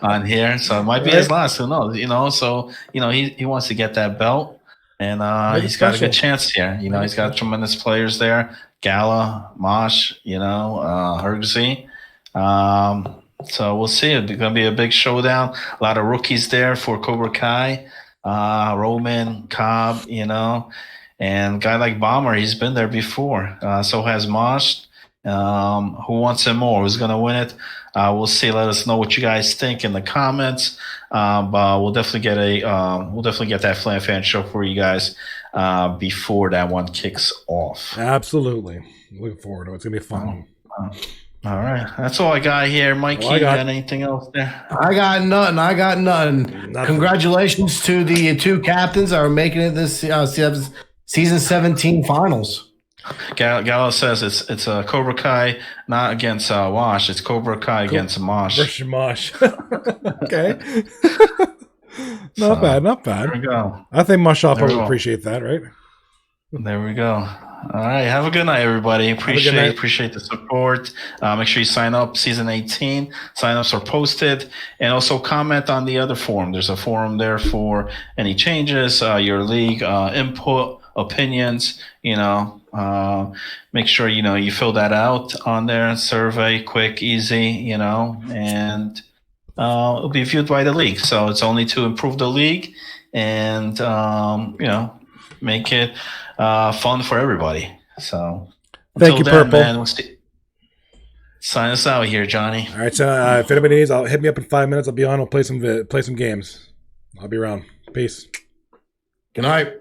on here. So it might be his last. Who knows? So he wants to get that belt. And he's got a good chance here. He's got tremendous players there. Gala, Mosh, Hergsy. So we'll see. It's going to be a big showdown. A lot of rookies there for Cobra Kai. Roman, Cobb, and a guy like Bomber, he's been there before. So has Mosh. Who wants him more? Who's going to win it? We'll see. Let us know what you guys think in the comments. But we'll definitely get that Flan Fan show for you guys before that one kicks off. Absolutely. Looking forward to it. It's gonna be fun. All right. That's all I got here. Mike, you got anything else there? I got nothing. Congratulations to the 2 captains that are making it this season 17 finals. Gallo says it's a Cobra Kai, not against Wash. It's Cobra Kai against Mosh. Versus Mosh. Okay. Not bad. There we go. I think Mosh will probably appreciate that, right? There we go. All right. Have a good night, everybody. a good night. Appreciate the support. Make sure you sign up. Season 18 signups are posted, and also comment on the other forum. There's a forum there for any changes, your league input, opinions. Make sure you fill that out on there. Survey, quick, easy. And it'll be viewed by the league. So it's only to improve the league and make it fun for everybody. So Thank you, Purple. Man, sign us out here, Johnny. All right, so if anybody needs, hit me up in 5 minutes. I'll be on. We'll play some games. I'll be around. Peace. Good night.